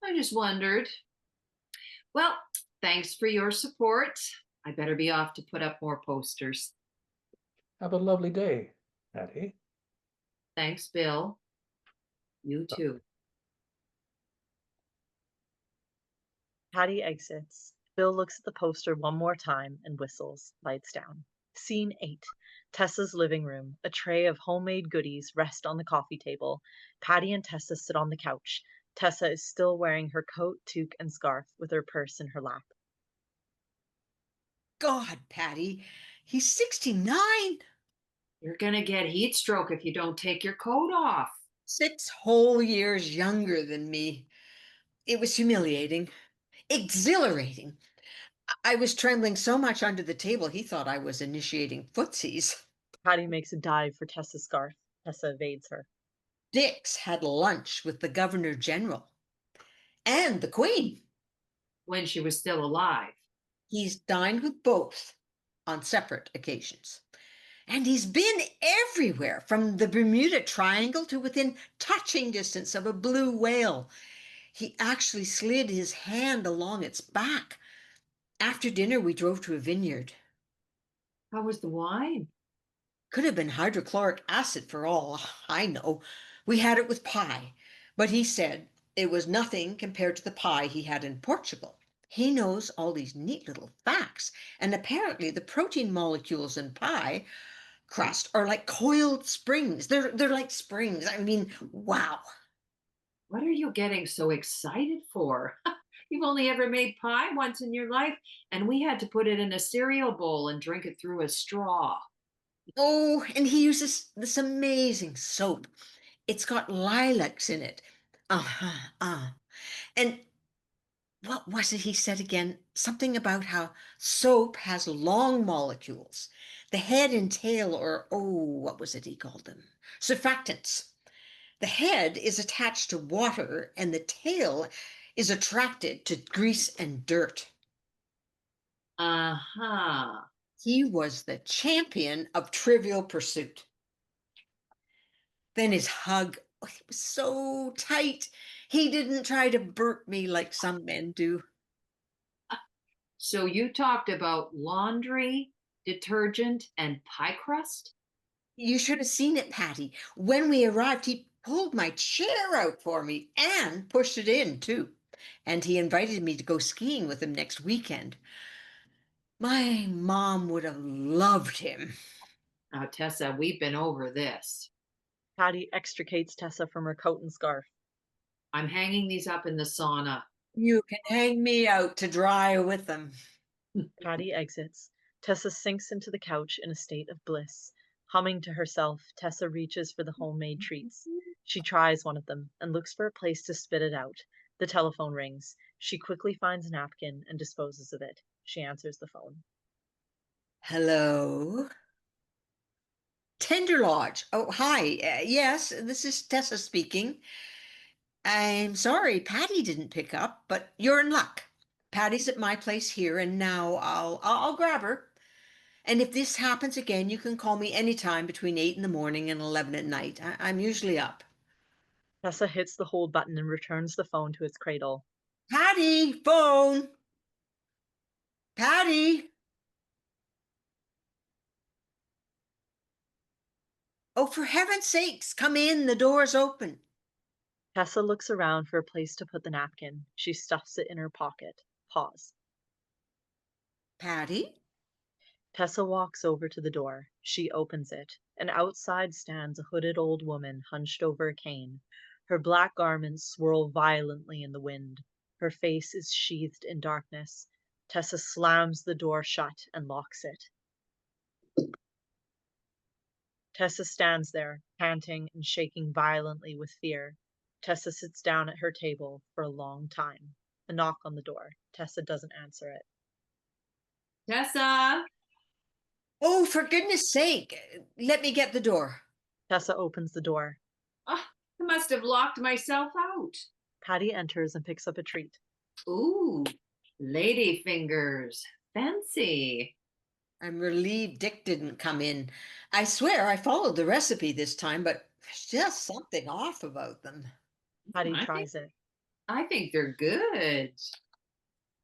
I just wondered. Well, thanks for your support. I better be off to put up more posters. Have a lovely day, Patty. Thanks, Bill. You too. Patty exits. Bill looks at the poster one more time and whistles. Lights down. Scene 8. Tessa's living room. A tray of homemade goodies rests on the coffee table. Patty and Tessa sit on the couch. Tessa is still wearing her coat, toque, and scarf with her purse in her lap. God, Patty, he's 69. You're gonna get heat stroke if you don't take your coat off. 6 whole years younger than me. It was humiliating, exhilarating. I was trembling so much under the table, he thought I was initiating footsies. Patty makes a dive for Tessa's scarf. Tessa evades her. Dix had lunch with the Governor General and the Queen. When she was still alive. He's dined with both on separate occasions. And he's been everywhere, from the Bermuda Triangle to within touching distance of a blue whale. He actually slid his hand along its back. After dinner, we drove to a vineyard. How was the wine? Could have been hydrochloric acid for all I know. We had it with pie, but he said it was nothing compared to the pie he had in Portugal. He knows all these neat little facts, and apparently the protein molecules in pie crust are like coiled springs. They're like springs. I mean, wow. What are you getting so excited for? You've only ever made pie once in your life, and we had to put it in a cereal bowl and drink it through a straw. Oh, and he uses this amazing soap. It's got lilacs in it. And what was it he said again? Something about how soap has long molecules. The head and tail are, oh, what was it he called them? Surfactants. The head is attached to water and the tail is attracted to grease and dirt. Uh-huh. He was the champion of Trivial Pursuit. Then his hug, oh, it was so tight. He didn't try to burp me like some men do. So you talked about laundry, detergent, and pie crust? You should have seen it, Patty. When we arrived, he pulled my chair out for me and pushed it in, too. And he invited me to go skiing with him next weekend. My mom would have loved him. Now, Tessa, we've been over this. Patty extricates Tessa from her coat and scarf. I'm hanging these up in the sauna. You can hang me out to dry with them. Patty exits. Tessa sinks into the couch in a state of bliss. Humming to herself, Tessa reaches for the homemade treats. She tries one of them and looks for a place to spit it out. The telephone rings. She quickly finds a napkin and disposes of it. She answers the phone. Hello? Tender Lodge. Oh, hi. Yes, this is Tessa speaking. I'm sorry Patty didn't pick up, but you're in luck. Patty's at my place here, and now I'll grab her. And if this happens again, you can call me anytime between 8 in the morning and 11 at night. I'm usually up. Tessa hits the hold button and returns the phone to its cradle. Patty, phone. Patty. Oh, for heaven's sakes, come in. The door's open. Tessa looks around for a place to put the napkin. She stuffs it in her pocket. Pause. Patty? Tessa walks over to the door. She opens it, and outside stands a hooded old woman hunched over a cane. Her black garments swirl violently in the wind. Her face is sheathed in darkness. Tessa slams the door shut and locks it. Tessa stands there, panting and shaking violently with fear. Tessa sits down at her table for a long time. A knock on the door. Tessa doesn't answer it. Tessa! Oh, for goodness sake, let me get the door. Tessa opens the door. Oh, I must have locked myself out. Patty enters and picks up a treat. Ooh, lady fingers. Fancy. I'm relieved Dick didn't come in. I swear I followed the recipe this time, but there's just something off about them. Patty I tries it. I think they're good.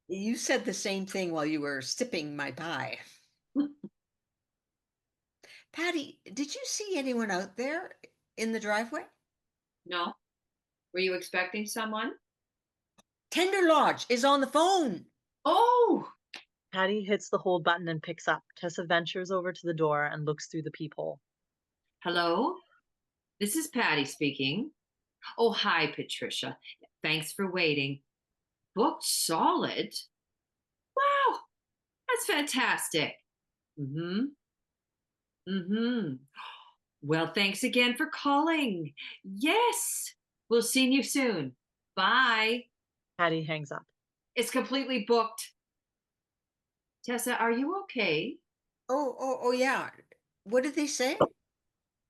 You said the same thing while you were sipping my pie. Patty, did you see anyone out there in the driveway? No? Were you expecting someone? Tender Lodge is on the phone. Oh! Patty hits the hold button and picks up. Tessa ventures over to the door and looks through the peephole. Hello? This is Patty speaking. Oh, hi, Patricia. Thanks for waiting. Booked solid? Wow, that's fantastic. Mm-hmm. Mm-hmm. Well, thanks again for calling. Yes, we'll see you soon. Bye. Patty hangs up. It's completely booked. Tessa, are you okay? Oh, yeah. What did they say?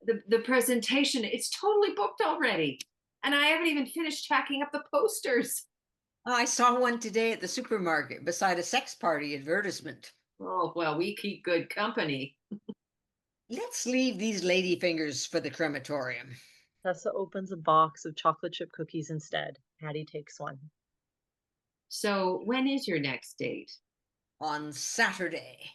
The presentation, it's totally booked already. And I haven't even finished tacking up the posters. Oh, I saw one today at the supermarket beside a sex party advertisement. Oh, well, we keep good company. Let's leave these ladyfingers for the crematorium. Tessa opens a box of chocolate chip cookies instead. Patty takes one. So when is your next date? On Saturday.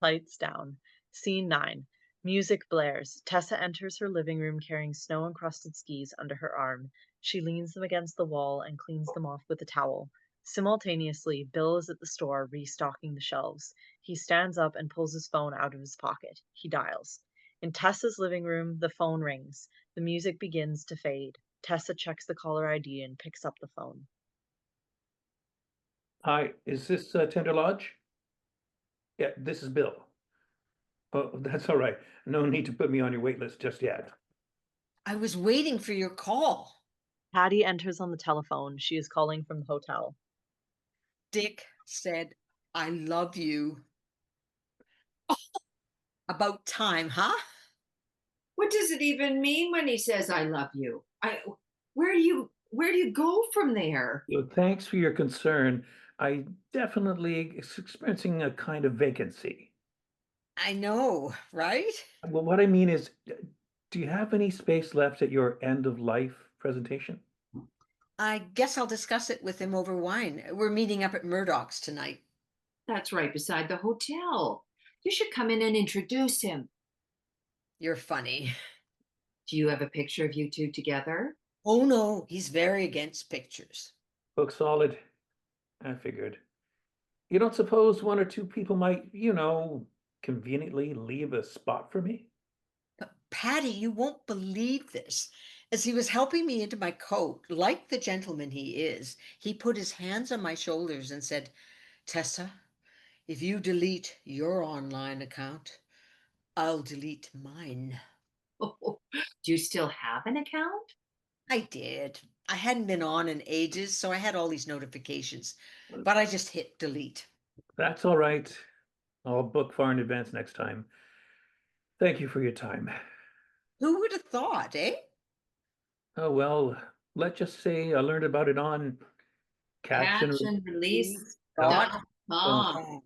Lights down. Scene 9. Music blares. Tessa enters her living room carrying snow-encrusted skis under her arm. She leans them against the wall and cleans them off with a towel. Simultaneously, Bill is at the store restocking the shelves. He stands up and pulls his phone out of his pocket. He dials. In Tessa's living room, the phone rings. The music begins to fade. Tessa checks the caller ID and picks up the phone. Hi, is this Tender Lodge? Yeah, this is Bill. Oh, that's all right. No need to put me on your wait list just yet. I was waiting for your call. Patty enters on the telephone. She is calling from the hotel. Dick said, I love you. Oh, about time, huh? What does it even mean when he says I love you? Where do you go from there? So thanks for your concern. I definitely experiencing a kind of vacancy. I know, right? Well, what I mean is, do you have any space left at your end of life presentation? I guess I'll discuss it with him over wine. We're meeting up at Murdoch's tonight. That's right beside the hotel. You should come in and introduce him. You're funny. Do you have a picture of you two together? Oh no, he's very against pictures. Book solid. I figured. You don't suppose one or two people might, conveniently leave a spot for me? But Patty, you won't believe this. As he was helping me into my coat, like the gentleman he is, he put his hands on my shoulders and said, Tessa, if you delete your online account, I'll delete mine. Do you still have an account? I did. I hadn't been on in ages, so I had all these notifications, but I just hit delete. That's all right. I'll book far in advance next time. Thank you for your time. Who would have thought, eh? Oh, well, let's just say I learned about it on Catch and release. Dot com.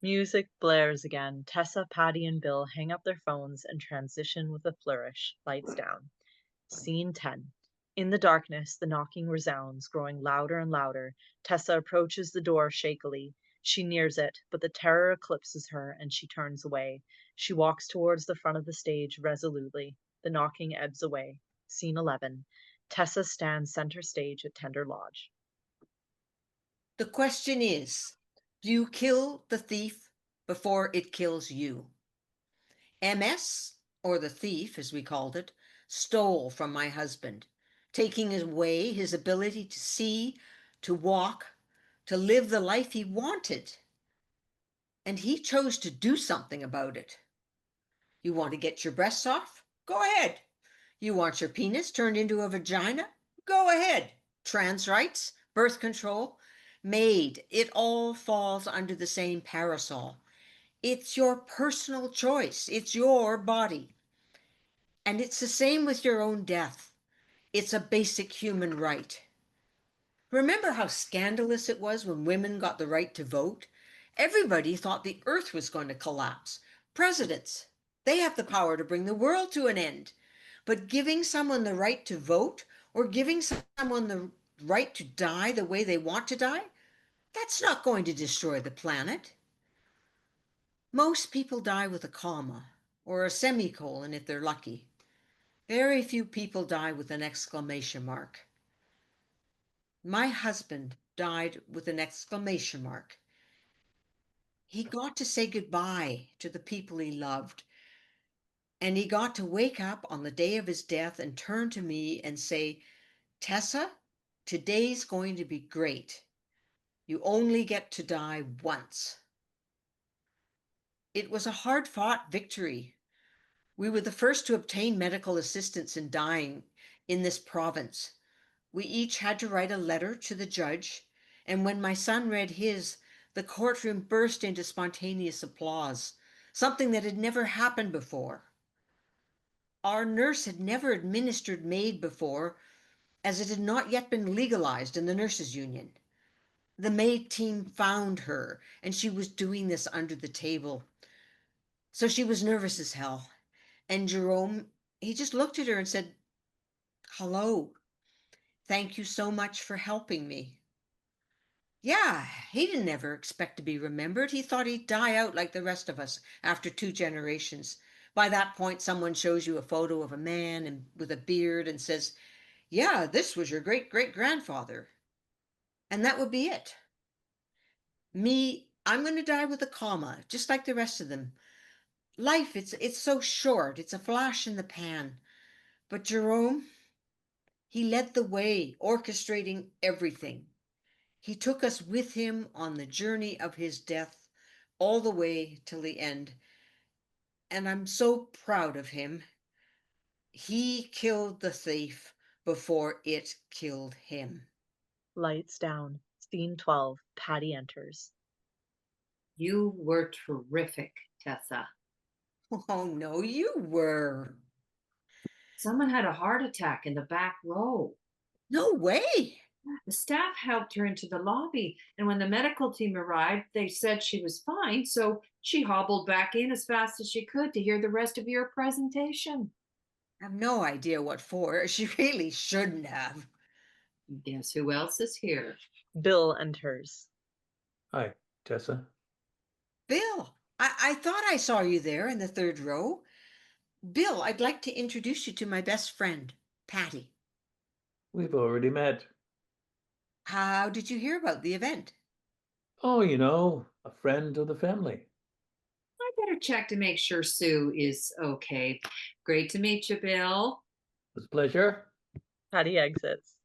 Music blares again. Tessa, Patty, and Bill hang up their phones and transition with a flourish. Lights down. Scene 10. In the darkness, the knocking resounds, growing louder and louder. Tessa approaches the door shakily. She nears it, but the terror eclipses her and she turns away. She walks towards the front of the stage resolutely. The knocking ebbs away. Scene 11. Tessa stands center stage at Tender Lodge. The question is, do you kill the thief before it kills you? MS, or the thief as we called it, stole from my husband, taking away his ability to see, to walk, to live the life he wanted. And he chose to do something about it. You want to get your breasts off? Go ahead. You want your penis turned into a vagina? Go ahead. Trans rights, birth control, MAID, it all falls under the same parasol. It's your personal choice. It's your body. And it's the same with your own death. It's a basic human right. Remember how scandalous it was when women got the right to vote? Everybody thought the earth was going to collapse. Presidents, they have the power to bring the world to an end. But giving someone the right to vote or giving someone the right to die the way they want to die, that's not going to destroy the planet. Most people die with a comma or a semicolon if they're lucky. Very few people die with an exclamation mark. My husband died with an exclamation mark. He got to say goodbye to the people he loved. And he got to wake up on the day of his death and turn to me and say, Tessa, Today's going to be great. You only get to die once. It was a hard-fought victory. We were the first to obtain medical assistance in dying in this province. We each had to write a letter to the judge, and when my son read his, the courtroom burst into spontaneous applause, something that had never happened before. Our nurse had never administered MAID before, as it had not yet been legalized in the nurses' union. The MAID team found her, and she was doing this under the table. So she was nervous as hell. And Jerome, he just looked at her and said, "Hello. Thank you so much for helping me." Yeah, he didn't ever expect to be remembered. He thought he'd die out like the rest of us after 2 generations. By that point, someone shows you a photo of a man and with a beard and says, "Yeah, this was your great-great-grandfather." And that would be it. Me, I'm going to die with a comma, just like the rest of them. Life, it's so short. It's a flash in the pan. But Jerome, he led the way, orchestrating everything. He took us with him on the journey of his death all the way till the end. And I'm so proud of him. He killed the thief before it killed him. Lights down. Scene 12. Patty enters. You were terrific, Tessa. Oh, no, you were. Someone had a heart attack in the back row. No way. The staff helped her into the lobby, and when the medical team arrived, they said she was fine, so she hobbled back in as fast as she could to hear the rest of your presentation. I have no idea what for. She really shouldn't have. Guess who else is here? Bill enters. Hi, Tessa. Bill, I thought I saw you there in the 3rd row. Bill, I'd like to introduce you to my best friend, Patty. We've already met. How did you hear about the event? Oh, a friend of the family. I better check to make sure Sue is okay. Great to meet you, Bill. It was a pleasure. Patty exits.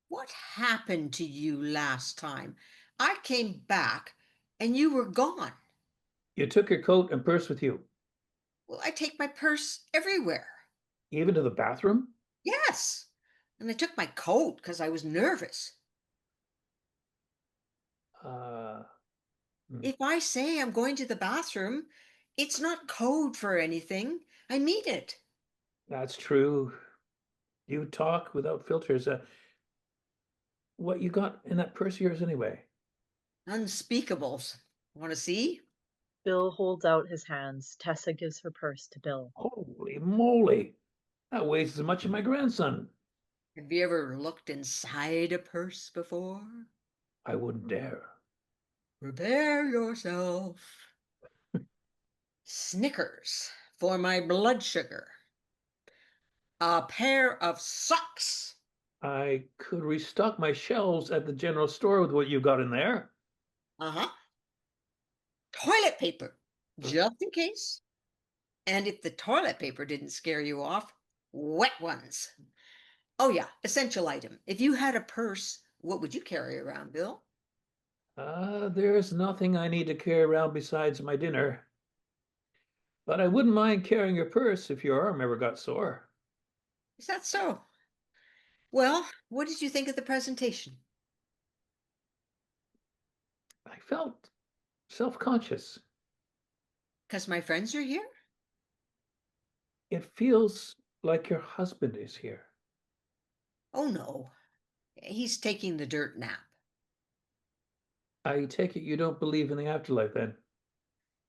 What happened to you last time? I came back and you were gone. You took your coat and purse with you, Well, I take my purse everywhere. even to the bathroom? Yes. And I took my coat because I was nervous. Uh, If I say I'm going to the bathroom, it's not code for anything. I mean it. that's true. You talk without filters. What you got in that purse of yours anyway? Unspeakables. Want to see? Bill holds out his hands. Tessa gives her purse to Bill. Holy moly. That weighs as much as my grandson. Have you ever looked inside a purse before? I wouldn't dare. Prepare yourself. Snickers for my blood sugar. A pair of socks. I could restock my shelves at the general store with what you got in there. Uh-huh. Toilet paper, just in case. And if the toilet paper didn't scare you off, wet ones. Oh yeah, essential item. If you had a purse, what would you carry around, Bill? There's nothing I need to carry around besides my dinner. But I wouldn't mind carrying your purse if your arm ever got sore. Is that so? Well, what did you think of the presentation? I felt self-conscious. Because my friends are here? It feels like your husband is here. Oh no, he's taking the dirt nap. I take it you don't believe in the afterlife then?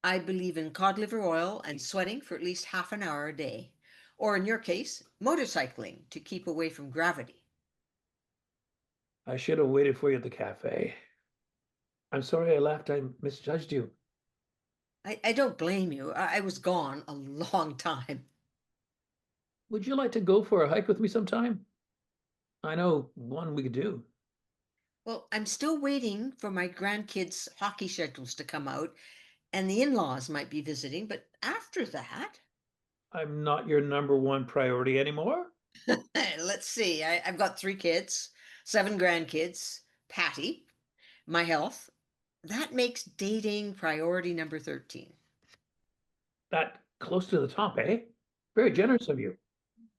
I believe in cod liver oil and sweating for at least half an hour a day. Or in your case, motorcycling to keep away from gravity. I should have waited for you at the cafe. I'm sorry I left. I misjudged you. I don't blame you. I was gone a long time. Would you like to go for a hike with me sometime? I know one we could do. Well, I'm still waiting for my grandkids' hockey schedules to come out, and the in-laws might be visiting, but after that, I'm not your number one priority anymore. let's see. I've got 3 kids. 7 grandkids, Patty, my health. That makes dating priority number 13. That close to the top, eh? Very generous of you.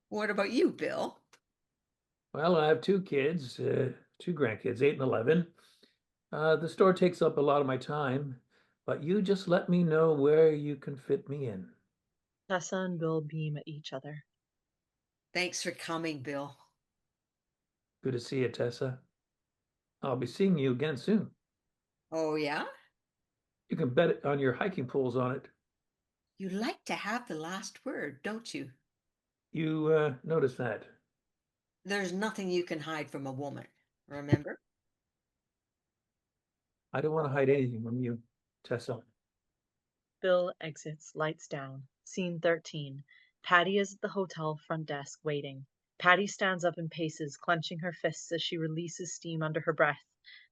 What about you, Bill? Well, I have 2 kids, 2 grandkids, 8 and 11. The store takes up a lot of my time, but you just let me know where you can fit me in. Tessa and Bill beam at each other. Thanks for coming, Bill. Good to see you, Tessa. I'll be seeing you again soon. Oh, yeah? You can bet on your hiking poles on it. You like to have the last word, don't you? You notice that. There's nothing you can hide from a woman, remember? I don't want to hide anything from you, Tessa. Bill exits, lights down. Scene 13. Patty is at the hotel front desk waiting. Patty stands up and paces, clenching her fists as she releases steam under her breath.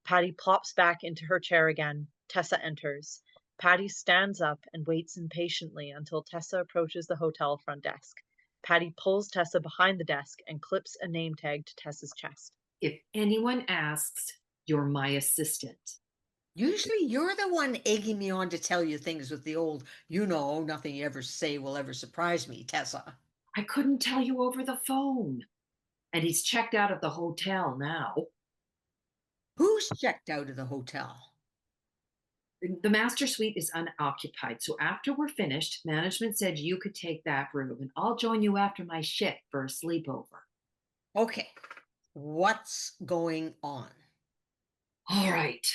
Patty plops back into her chair again. Tessa enters. Patty stands up and waits impatiently until Tessa approaches the hotel front desk. Patty pulls Tessa behind the desk and clips a name tag to Tessa's chest. If anyone asks, you're my assistant. Usually you're the one egging me on to tell you things with the old, nothing you ever say will ever surprise me, Tessa. I couldn't tell you over the phone. And he's checked out of the hotel now. Who's checked out of the hotel? The master suite is unoccupied. So after we're finished, management said you could take that room and I'll join you after my shift for a sleepover. Okay, what's going on? All right.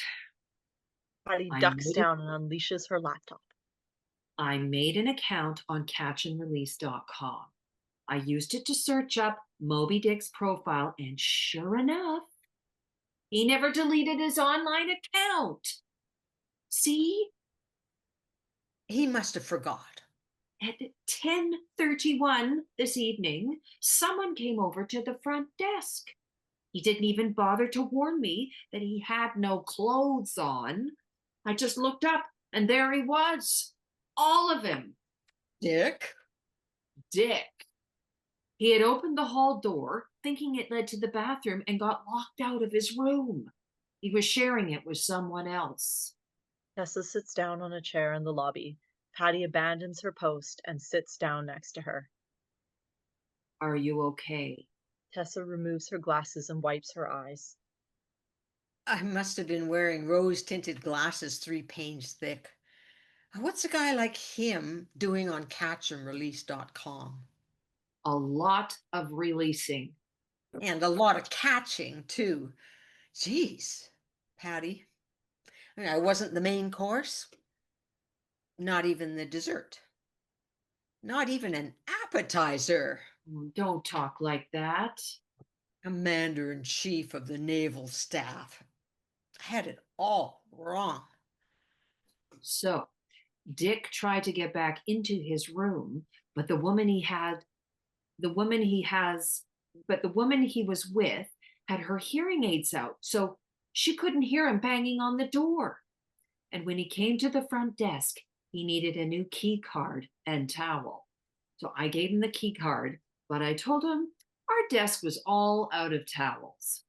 Patty ducks down and unleashes her laptop. I made an account on catchandrelease.com. I used it to search up Moby Dick's profile, and sure enough, he never deleted his online account. See? He must have forgot. At 10:31 this evening, someone came over to the front desk. He didn't even bother to warn me that he had no clothes on. I just looked up, and there he was. All of him. Dick? Dick. He had opened the hall door, thinking it led to the bathroom, and got locked out of his room. He was sharing it with someone else. Tessa sits down on a chair in the lobby. Patty abandons her post and sits down next to her. Are you okay? Tessa removes her glasses and wipes her eyes. I must have been wearing rose-tinted glasses 3 panes thick. What's a guy like him doing on catchandrelease.com? A lot of releasing. And a lot of catching, too. Geez, Patty. I wasn't the main course. Not even the dessert. Not even an appetizer. Don't talk like that. Commander-in-Chief of the Naval Staff. I had it all wrong. So, Dick tried to get back into his room, but the woman he was with had her hearing aids out, so she couldn't hear him banging on the door. And when he came to the front desk, he needed a new key card and towel. So I gave him the key card, but I told him our desk was all out of towels.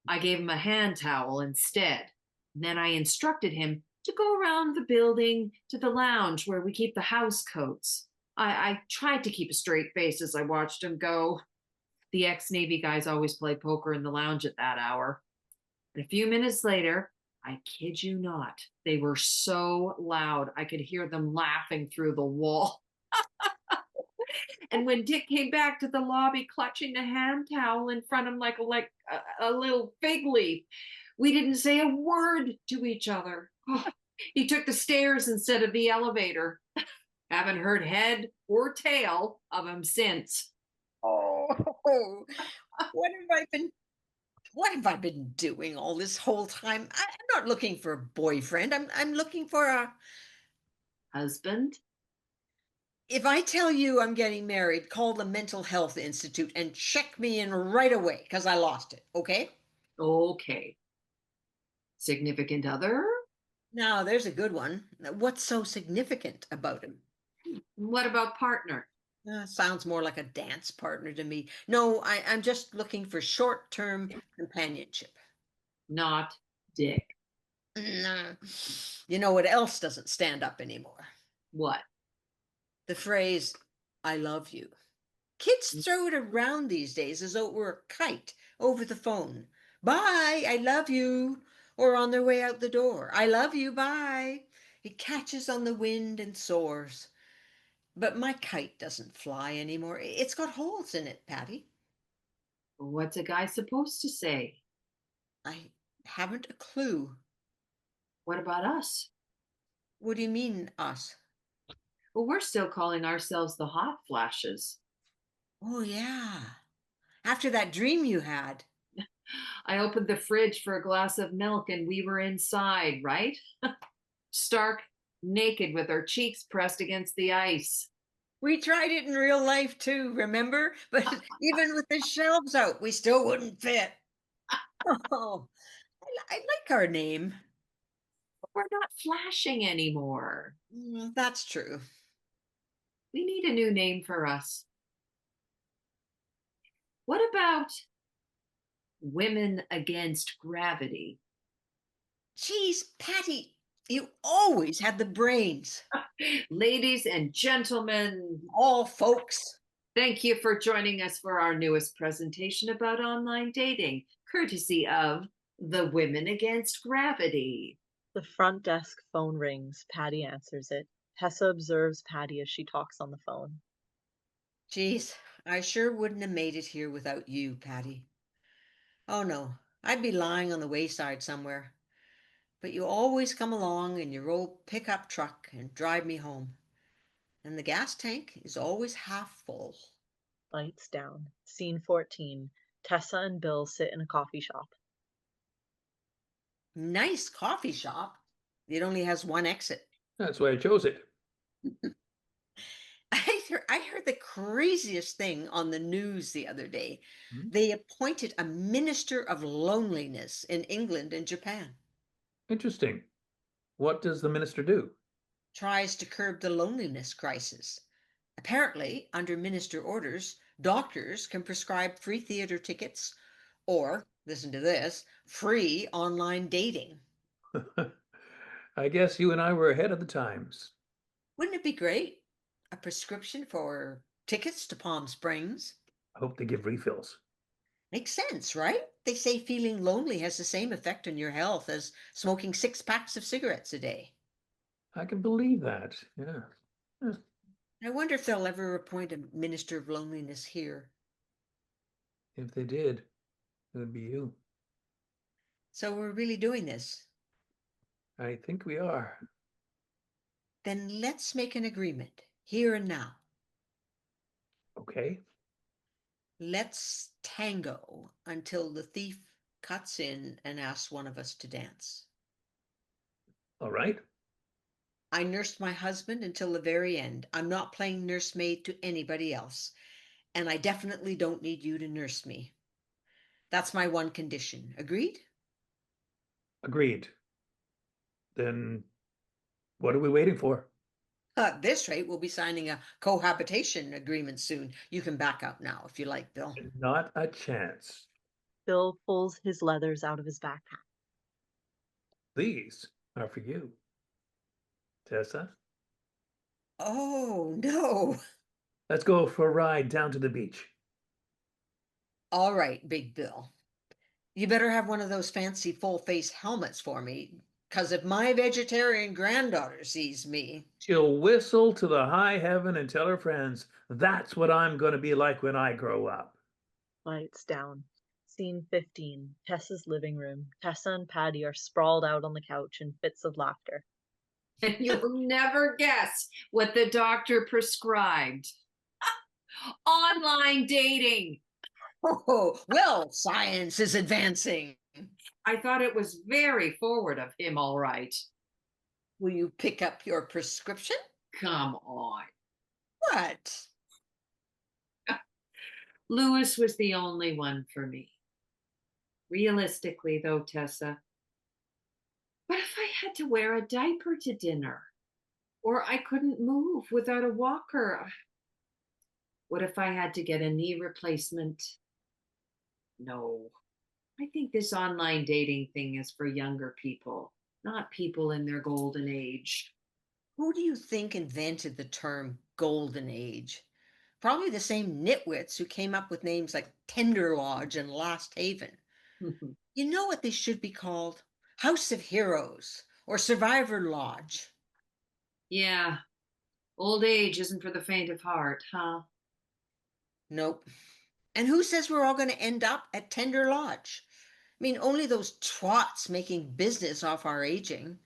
I gave him a hand towel instead. And then I instructed him to go around the building to the lounge where we keep the house coats. I tried to keep a straight face as I watched him go. The ex-Navy guys always play poker in the lounge at that hour. And a few minutes later, I kid you not, they were so loud I could hear them laughing through the wall. And when Dick came back to the lobby clutching the hand towel in front of him like a little fig leaf, we didn't say a word to each other. Oh, he took the stairs instead of the elevator. Haven't heard head or tail of him since. Oh, what have I been doing all this whole time? I'm not looking for a boyfriend. I'm looking for a Husband? If I tell you I'm getting married, call the Mental Health Institute and check me in right away because I lost it, okay? Okay. Significant other? Now, there's a good one. What's so significant about him? What about partner? Sounds more like a dance partner to me. No, I'm just looking for short-term companionship. Not dick. No. You know what else doesn't stand up anymore? What? The phrase, I love you. Kids throw it around these days as though it were a kite over the phone. Bye, I love you. Or on their way out the door. I love you, bye. It catches on the wind and soars. But my kite doesn't fly anymore. It's got holes in it, Patty. What's a guy supposed to say? I haven't a clue. What about us? What do you mean, us? Well, we're still calling ourselves the hot flashes. Oh, yeah. After that dream you had. I opened the fridge for a glass of milk and we were inside, right? Stark naked with our cheeks pressed against the ice. We tried it in real life too, remember? But even with the shelves out, we still wouldn't fit. Oh, I like our name. We're not flashing anymore. That's true. We need a new name for us. What about women against gravity? Geez, Patty, you always had the brains. Ladies and gentlemen, All folks. thank you for joining us for our newest presentation about online dating, courtesy of the Women Against Gravity. The front desk phone rings. Patty answers it. Tessa observes Patty as she talks on the phone. Geez, I sure wouldn't have made it here without you, Patty. Oh no, I'd be lying on the wayside somewhere. But you always come along in your old pickup truck and drive me home. And the gas tank is always half full. Lights down. Scene 14. Tessa and Bill sit in a coffee shop. Nice coffee shop. It only has one exit. That's why I chose it. I heard the craziest thing on the news the other day. Hmm? They appointed a minister of loneliness in England and Japan. Interesting. What does the minister do? Tries to curb the loneliness crisis. Apparently, under minister orders, doctors can prescribe free theater tickets or, listen to this, free online dating. I guess you and I were ahead of the times. Wouldn't it be great? A prescription for tickets to Palm Springs? I hope they give refills. Makes sense, right? They say feeling lonely has the same effect on your health as smoking 6 packs of cigarettes a day. I can believe that. Yeah. I wonder if they'll ever appoint a minister of loneliness here. If they did, it would be you. So we're really doing this. I think we are. Then let's make an agreement, here and now. Okay. Let's tango until the thief cuts in and asks one of us to dance. All right. I nursed my husband until the very end. I'm not playing nursemaid to anybody else. And I definitely don't need you to nurse me. That's my one condition. Agreed? Agreed. Then what are we waiting for? At this rate, we'll be signing a cohabitation agreement soon. You can back up now if you like, Bill. Not a chance. Bill pulls his leathers out of his backpack. These are for you. Tessa, Oh, no. let's go for a ride down to the beach. All right, Big Bill. You better have one of those fancy full-face helmets for me, because if my vegetarian granddaughter sees me... She'll whistle to the high heaven and tell her friends, that's what I'm going to be like when I grow up. Lights down. Scene 15. Tessa's living room. Tessa and Patty are sprawled out on the couch in fits of laughter. And you'll never guess what the doctor prescribed. Online dating. Oh, well, science is advancing. I thought it was very forward of him, all right. Will you pick up your prescription? Come on. What? Lewis was the only one for me. Realistically, though, Tessa, what if I had to wear a diaper to dinner? Or I couldn't move without a walker? What if I had to get a knee replacement? No. I think this online dating thing is for younger people, not people in their golden age. Who do you think invented the term golden age? Probably the same nitwits who came up with names like Tender Lodge and Lost Haven. You know what they should be called? House of Heroes or Survivor Lodge. Yeah, old age isn't for the faint of heart, huh? Nope. And who says we're all going to end up at Tender Lodge? I mean, only those twats making business off our aging.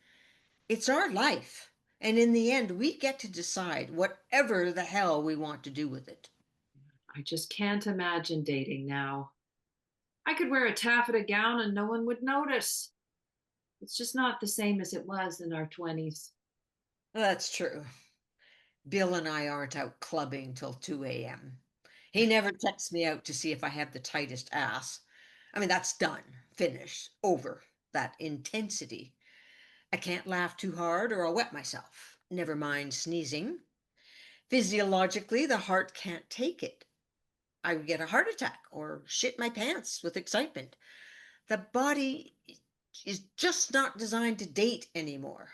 It's our life. And in the end, we get to decide whatever the hell we want to do with it. I just can't imagine dating now. I could wear a taffeta gown and no one would notice. It's just not the same as it was in our 20s. That's true. Bill and I aren't out clubbing till 2 a.m. He never texts me out to see if I have the tightest ass. I mean, that's done, finished, over. That intensity. I can't laugh too hard or I'll wet myself. Never mind sneezing. Physiologically, the heart can't take it. I would get a heart attack or shit my pants with excitement. The body is just not designed to date anymore.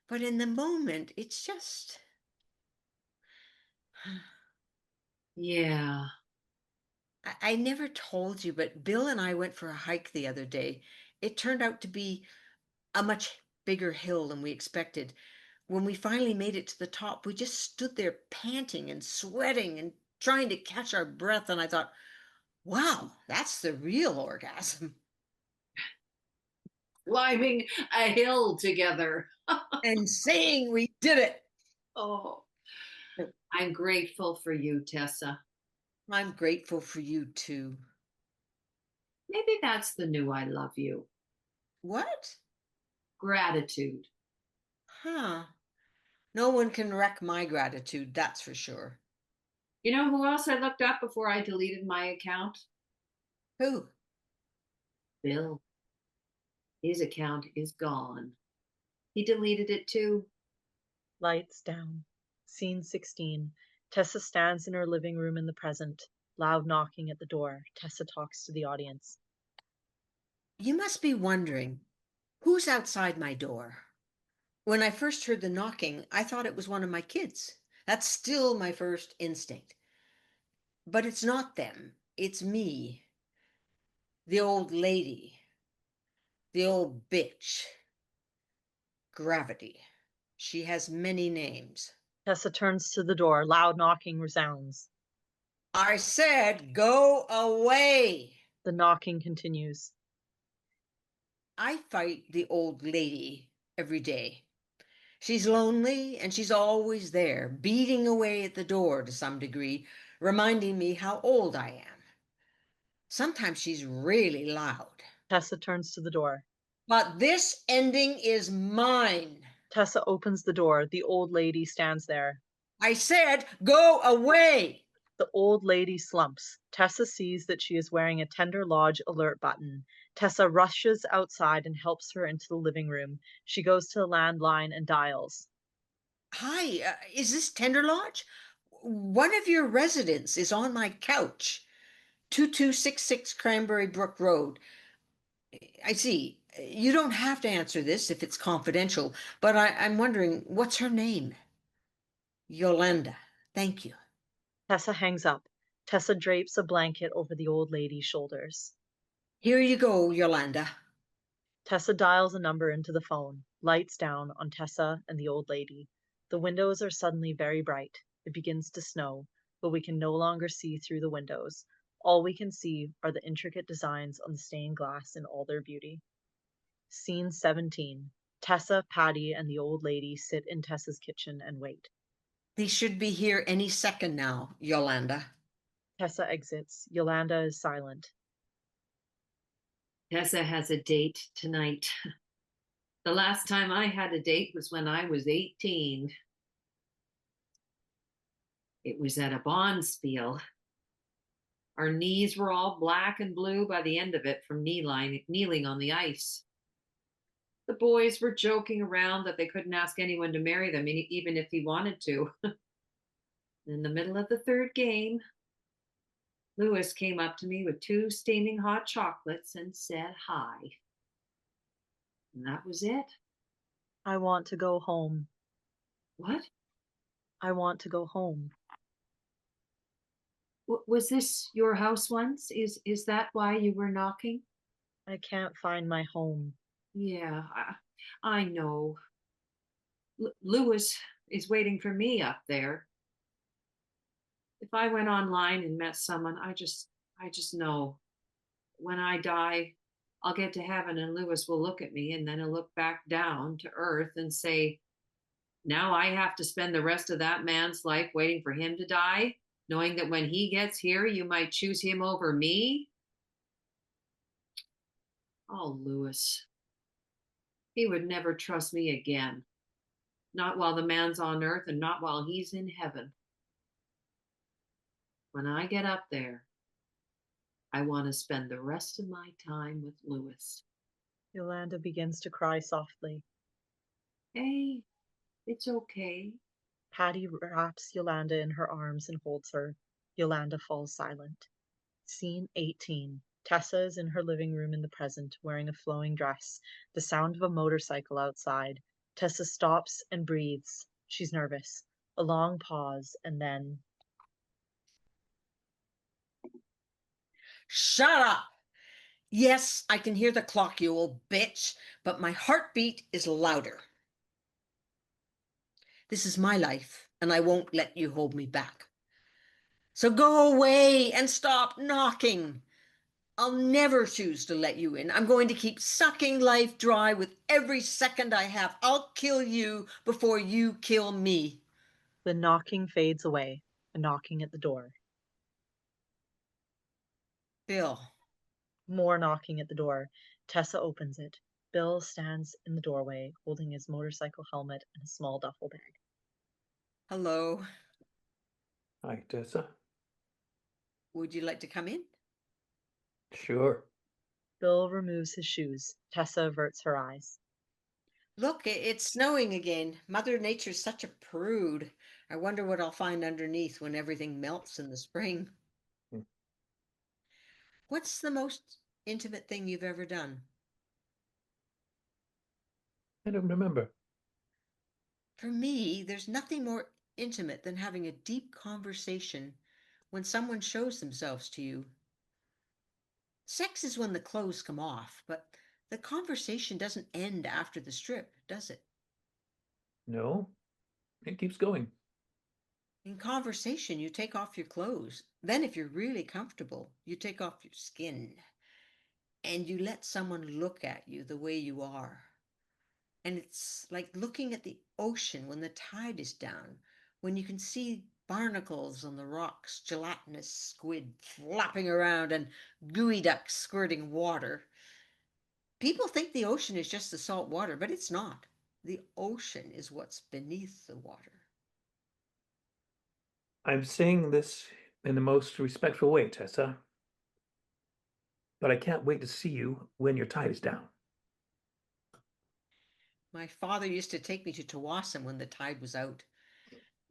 But in the moment, it's just. Yeah. I never told you, but Bill and I went for a hike the other day. It turned out to be a much bigger hill than we expected. When we finally made it to the top, we just stood there panting and sweating and trying to catch our breath. And I thought, wow, that's the real orgasm. Climbing a hill together. And saying we did it. Oh, I'm grateful for you, Tessa. I'm grateful for you too. Maybe that's the new I love you. What? Gratitude. Huh. No one can wreck my gratitude, that's for sure. You know who else I looked up before I deleted my account? Who? Bill. His account is gone. He deleted it too. Lights down. Scene 16. Tessa stands in her living room in the present. Loud knocking at the door. Tessa talks to the audience. You must be wondering, who's outside my door? When I first heard the knocking, I thought it was one of my kids. That's still my first instinct. But it's not them. It's me. The old lady. The old bitch. Gravity. She has many names. Tessa turns to the door. Loud knocking resounds. I said, go away. The knocking continues. I fight the old lady every day. She's lonely and she's always there, beating away at the door to some degree, reminding me how old I am. Sometimes she's really loud. Tessa turns to the door. But this ending is mine. Tessa opens the door. The old lady stands there. I said, go away. The old lady slumps. Tessa sees that she is wearing a Tender Lodge alert button. Tessa rushes outside and helps her into the living room. She goes to the landline and dials. Hi, is this Tender Lodge? One of your residents is on my couch. 2266 Cranberry Brook Road. I see. You don't have to answer this if it's confidential, but I'm wondering, what's her name? Yolanda. Thank you. Tessa hangs up. Tessa drapes a blanket over the old lady's shoulders. Here you go, Yolanda. Tessa dials a number into the phone. Lights down on Tessa and the old lady. The windows are suddenly very bright. It begins to snow, but we can no longer see through the windows. All we can see are the intricate designs on the stained glass in all their beauty. Scene 17. Tessa, Patty, and the old lady sit in Tessa's kitchen and wait. They should be here any second now, Yolanda. Tessa exits. Yolanda is silent. Tessa has a date tonight. The last time I had a date was when I was 18. It was at a bonspiel. Our knees were all black and blue by the end of it from kneeling on the ice. The boys were joking around that they couldn't ask anyone to marry them, even if he wanted to. In the middle of the third game, Lewis came up to me with 2 steaming hot chocolates and said hi. And that was it. I want to go home. What? I want to go home. Was this your house once? Is that why you were knocking? I can't find my home. Yeah, I know. Lewis is waiting for me up there. If I went online and met someone, I just know when I die, I'll get to heaven and Lewis will look at me and then he'll look back down to earth and say, now I have to spend the rest of that man's life waiting for him to die, knowing that when he gets here, you might choose him over me. Oh, Lewis. He would never trust me again. Not while the man's on earth and not while he's in heaven. When I get up there, I want to spend the rest of my time with Lewis. Yolanda begins to cry softly. Hey, it's okay. Patty wraps Yolanda in her arms and holds her. Yolanda falls silent. Scene 18. Tessa is in her living room in the present, wearing a flowing dress. The sound of a motorcycle outside. Tessa stops and breathes. She's nervous. A long pause, and then... Shut up! Yes, I can hear the clock, you old bitch, but my heartbeat is louder. This is my life, and I won't let you hold me back. So go away and stop knocking. I'll never choose to let you in. I'm going to keep sucking life dry with every second I have. I'll kill you before you kill me. The knocking fades away. A knocking at the door. Bill. More knocking at the door. Tessa opens it. Bill stands in the doorway, holding his motorcycle helmet and a small duffel bag. Hello. Hi, Tessa. Would you like to come in? Sure. Bill removes his shoes. Tessa averts her eyes. Look, it's snowing again. Mother Nature's such a prude. I wonder what I'll find underneath when everything melts in the spring. Hmm. What's the most intimate thing you've ever done? I don't remember. For me, there's nothing more intimate than having a deep conversation when someone shows themselves to you. Sex is when the clothes come off, but the conversation doesn't end after the strip, does it? No, it keeps going. In conversation, you take off your clothes. Then, if you're really comfortable, you take off your skin and you let someone look at you the way you are. And it's like looking at the ocean when the tide is down, when you can see barnacles on the rocks, gelatinous squid flapping around, and gooey ducks squirting water. People think the ocean is just the salt water, but it's not. The ocean is what's beneath the water. I'm saying this in the most respectful way, Tessa. But I can't wait to see you when your tide is down. My father used to take me to Tawasin when the tide was out.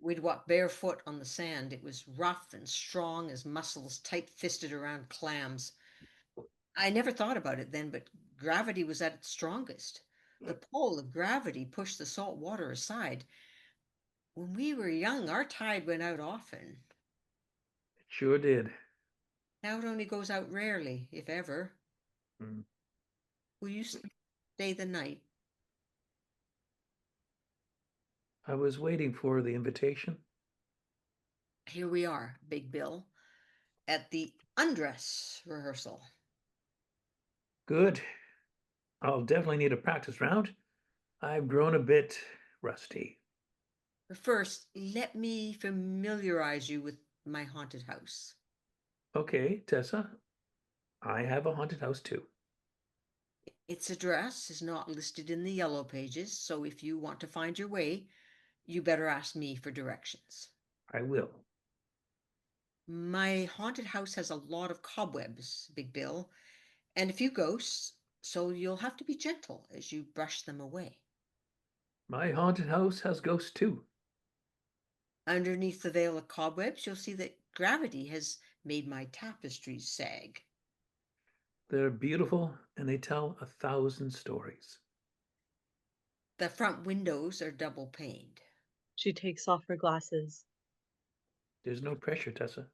We'd walk barefoot on the sand. It was rough and strong as muscles tight-fisted around clams. I never thought about it then, but gravity was at its strongest. The pull of gravity pushed the salt water aside. When we were young, our tide went out often. It sure did. Now it only goes out rarely, if ever. Hmm. Will you stay the night? I was waiting for the invitation. Here we are, Big Bill, at the undress rehearsal. Good. I'll definitely need a practice round. I've grown a bit rusty. First, let me familiarize you with my haunted house. Okay, Tessa. I have a haunted house too. Its address is not listed in the yellow pages, so if you want to find your way, you better ask me for directions. I will. My haunted house has a lot of cobwebs, Big Bill, and a few ghosts, so you'll have to be gentle as you brush them away. My haunted house has ghosts too. Underneath the veil of cobwebs, you'll see that gravity has made my tapestries sag. They're beautiful and they tell 1,000 stories. The front windows are double paned. She takes off her glasses. There's no pressure, Tessa.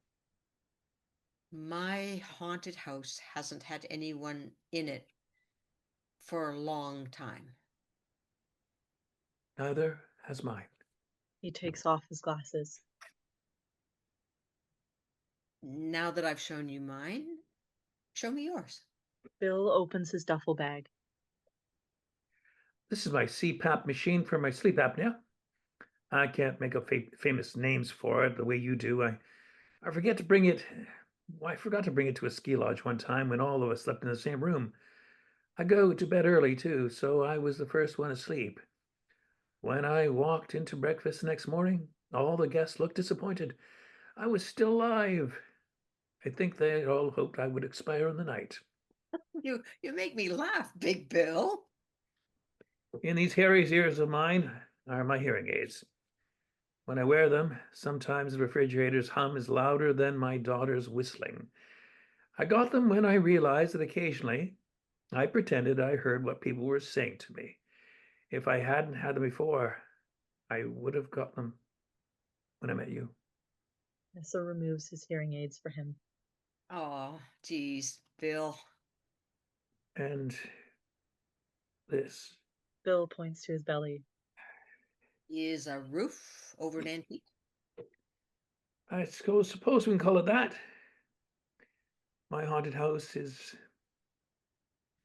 My haunted house hasn't had anyone in it for a long time. Neither has mine. He takes off his glasses. Now that I've shown you mine, show me yours. Bill opens his duffel bag. This is my CPAP machine for my sleep apnea. I can't make up famous names for it the way you do. I forget to bring it. Well, I forgot to bring it to a ski lodge one time when all of us slept in the same room. I go to bed early too, so I was the first one asleep. When I walked into breakfast the next morning, all the guests looked disappointed. I was still alive. I think they all hoped I would expire in the night. You make me laugh, Big Bill. In these hairy ears of mine are my hearing aids. When I wear them, sometimes the refrigerator's hum is louder than my daughter's whistling. I got them when I realized that occasionally I pretended I heard what people were saying to me. If I hadn't had them before, I would have got them when I met you. Tessa removes his hearing aids for him. Oh, geez, Bill. And this Bill points to his belly. Is a roof over an antique? I suppose we can call it that. My haunted house is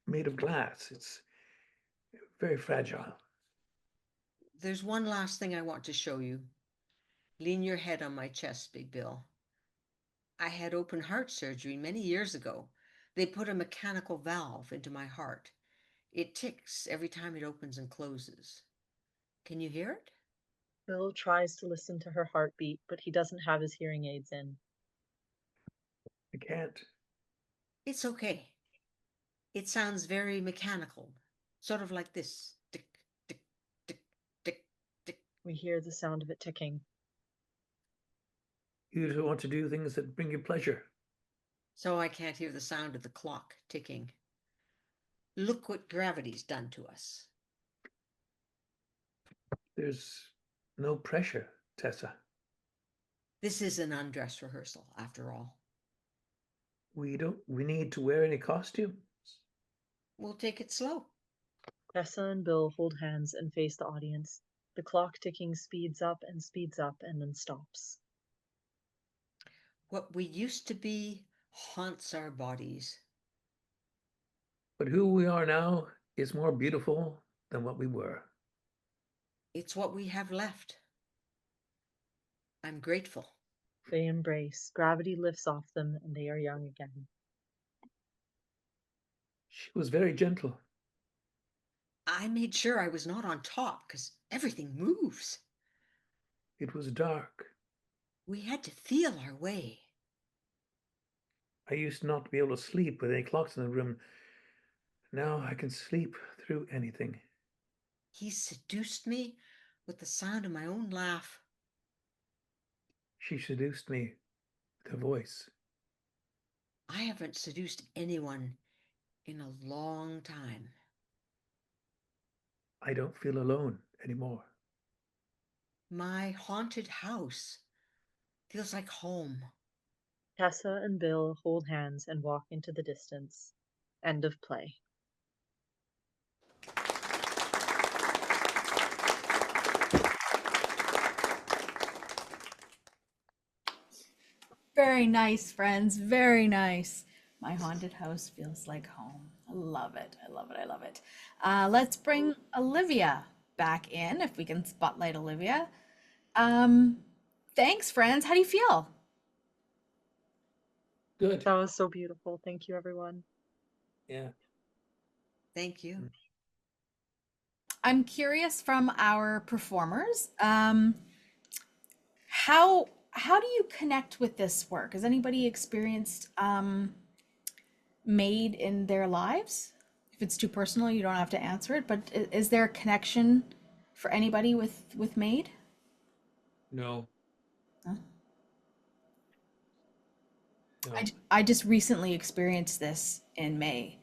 made of glass. It's very fragile. There's one last thing I want to show you. Lean your head on my chest, Big Bill. I had open heart surgery many years ago. They put a mechanical valve into my heart. It ticks every time it opens and closes. Can you hear it? Bill tries to listen to her heartbeat, but he doesn't have his hearing aids in. I can't. It's okay. It sounds very mechanical, sort of like this. Tick, tick, tick, tick, tick. We hear the sound of it ticking. You just want to do things that bring you pleasure. So I can't hear the sound of the clock ticking. Look what gravity's done to us. There's no pressure, Tessa. This is an undress rehearsal, after all. We need to wear any costumes. We'll take it slow. Tessa and Bill hold hands and face the audience. The clock ticking speeds up and then stops. What we used to be haunts our bodies. But who we are now is more beautiful than what we were. It's what we have left. I'm grateful. They embrace. Gravity lifts off them and they are young again. She was very gentle. I made sure I was not on top because everything moves. It was dark. We had to feel our way. I used not to be able to sleep with any clocks in the room. Now I can sleep through anything. He seduced me with the sound of my own laugh. She seduced me with her voice. I haven't seduced anyone in a long time. I don't feel alone anymore. My haunted house feels like home. Tessa and Bill hold hands and walk into the distance. End of play. Very nice, friends. Very nice. My haunted house feels like home. I love it. I love it. I love it. Let's bring Olivia back in, if we can spotlight Olivia. Thanks, friends. How do you feel? Good. That was so beautiful. Thank you, everyone. Yeah. Thank you. I'm curious from our performers, how do you connect with this work? Has anybody experienced MAID in their lives? If it's too personal, you don't have to answer it, but is there a connection for anybody with MAID? No. Huh? No. I just recently experienced this in May.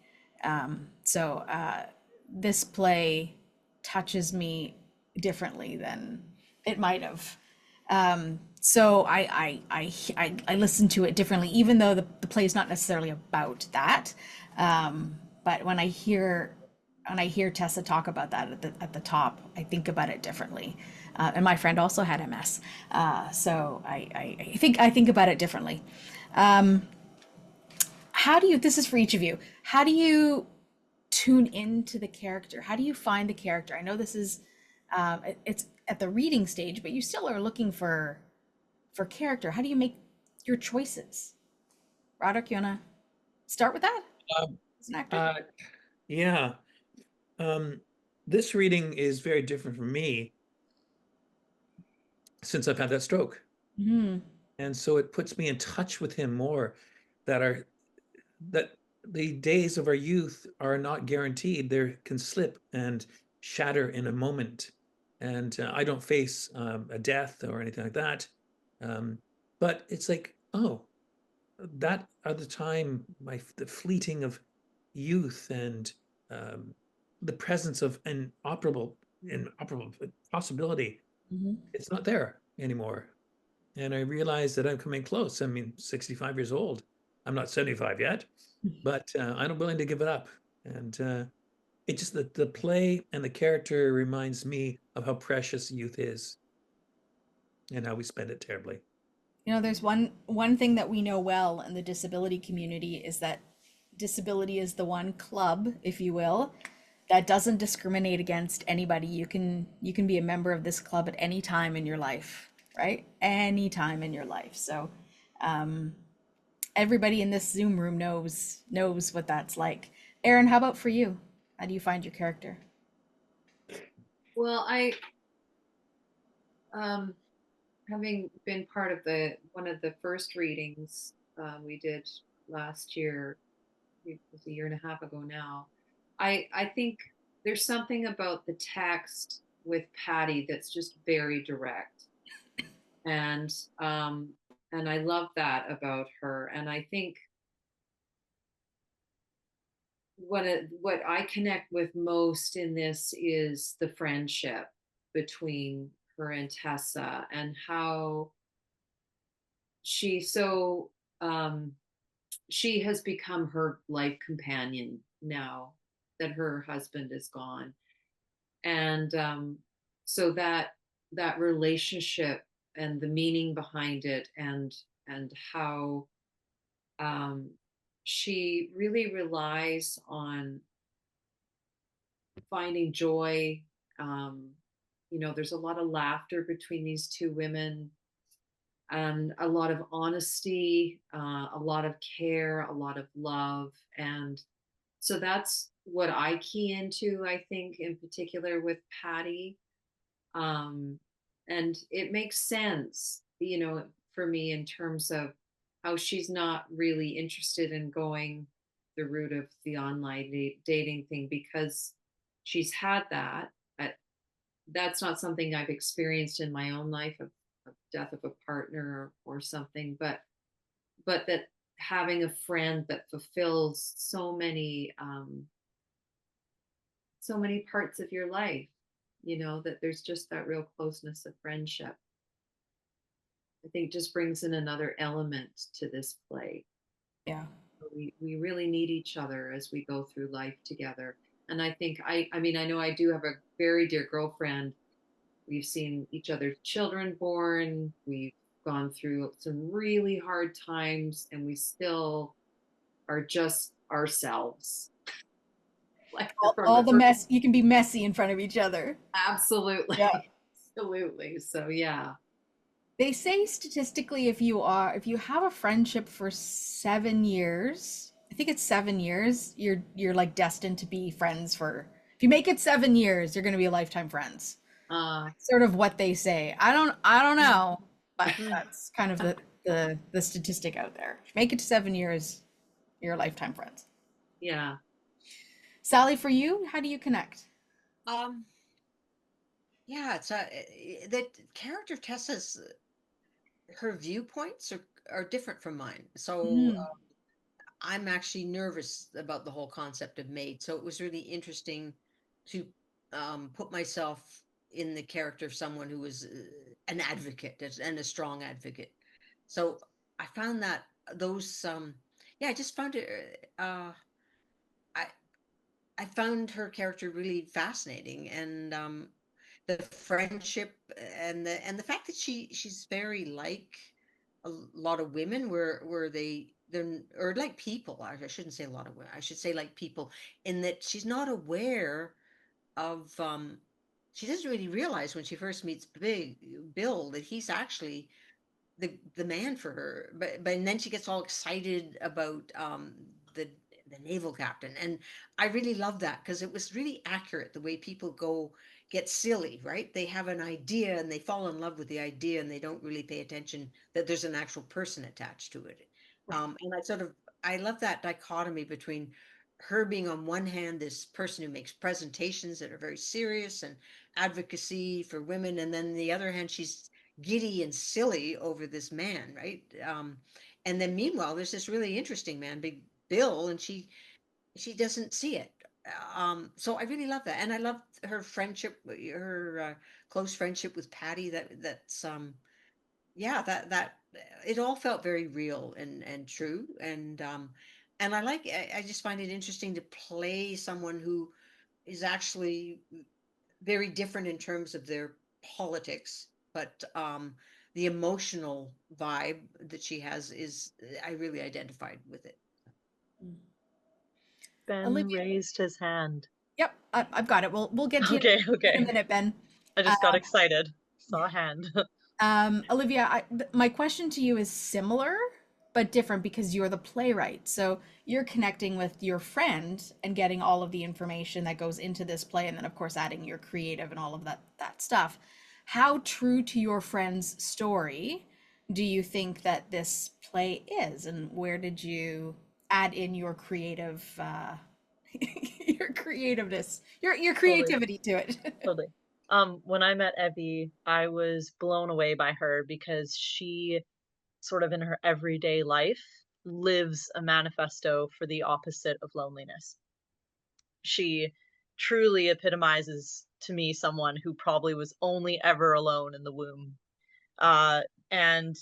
This play touches me differently than it might have. I listen to it differently, even though the play is not necessarily about that. But when I hear Tessa talk about that at the top, I think about it differently. And my friend also had MS, I think about it differently. How do you? This is for each of you. How do you tune into the character? How do you find the character? I know this is it's at the reading stage, but you still are looking for character. How do you make your choices? Roderick, you wanna start with that Um, as an actor? yeah. This reading is very different from me since I've had that stroke. Mm-hmm. And so it puts me in touch with him more, that that the days of our youth are not guaranteed. They can slip and shatter in a moment. And I don't face a death or anything like that. But it's like, oh, that other time, the fleeting of youth and um, the presence of an inoperable possibility, Mm-hmm. it's not there anymore. And I realized that I'm coming close. I mean, 65 years old. I'm not 75 yet, but I'm willing to give it up. And it just the play and the character reminds me of how precious youth is and how we spend it terribly. You know, there's one thing that we know well in the disability community is that disability is the one club, if you will, that doesn't discriminate against anybody. You can be a member of this club at any time in your life, right? Any time in your life. So everybody in this Zoom room knows what that's like. Erin, how about for you? How do you find your character? Well, um, having been part of one of the first readings we did last year, it was a year and a half ago now. I think there's something about the text with Patty that's just very direct, and um, and I love that about her. And I think what I connect with most in this is the friendship between her and Tessa, and how she so um, she has become her life companion now that her husband is gone. And so that relationship and the meaning behind it, and how um, she really relies on finding joy. um, there's a lot of laughter between these two women, and a lot of honesty, a lot of care, a lot of love. And so that's what I key into, I think, in particular with Patty. Um, and it makes sense, for me, in terms of how she's not really interested in going the route of the online dating thing, because she's had that. That's not something I've experienced in my own life, of death of a partner or something, but that having a friend that fulfills so many parts of your life, that there's just that real closeness of friendship, I think just brings in another element to this play. Yeah. We really need each other as we go through life together. And I think I mean, I know I do have a very dear girlfriend. We've seen each other's children born. We've gone through some really hard times, and we still are just ourselves. Like from All the the mess, you can be messy in front of each other. absolutely, Yeah. absolutely. So yeah. They say statistically, if you have a friendship for 7 years, I think it's 7 years, you're like destined to be friends for. If you make it 7 years, you're going to be lifetime friends. Uh, Sort of what they say. I don't know, but mm, that's kind of the statistic out there. If you make it to 7 years, you're lifetime friends. yeah. Sally, for you, how do you connect? Yeah, it's that character Tessa's her viewpoints are different from mine. So Mm. I'm actually nervous about the whole concept of maid. So it was really interesting to put myself in the character of someone who was an advocate and a strong advocate. So I found that those, yeah, I just found it, I, I found her character really fascinating, and the friendship and the fact that she's very like a lot of women, where they're or like people. I shouldn't say a lot of women. I should say like people, in that she's not aware of she doesn't really realize when she first meets Bill that he's actually the man for her. But and then she gets all excited about the the naval captain, and I really love that because it was really accurate the way people get silly, right? They have an idea and they fall in love with the idea, and they don't really pay attention that there's an actual person attached to it. And I love that dichotomy between her being on one hand this person who makes presentations that are very serious and advocacy for women, and then the other hand she's giddy and silly over this man, right? And then meanwhile, there's this really interesting man, Big Bill, and she doesn't see it. So I really love that, and I love her friendship, her close friendship with Patty. That's yeah, that it all felt very real and true, and I just find it interesting to play someone who is actually very different in terms of their politics, but the emotional vibe that she has is, I really identified with it. Ben Olivia, raised his hand. yep, I've got it. We'll get to you Okay, in a okay. minute, Ben. I just got excited. Saw a hand. Olivia, my question to you is similar but different because you're the playwright. So you're connecting with your friend and getting all of the information that goes into this play, and then of course adding your creative and all of that stuff. How true to your friend's story do you think that this play is, and where did you add in your creative your creativeness, your Totally, creativity to it? totally. When I met Evie, I was blown away by her because she sort of in her everyday life lives a manifesto for the opposite of loneliness. She truly epitomizes to me someone who probably was only ever alone in the womb. And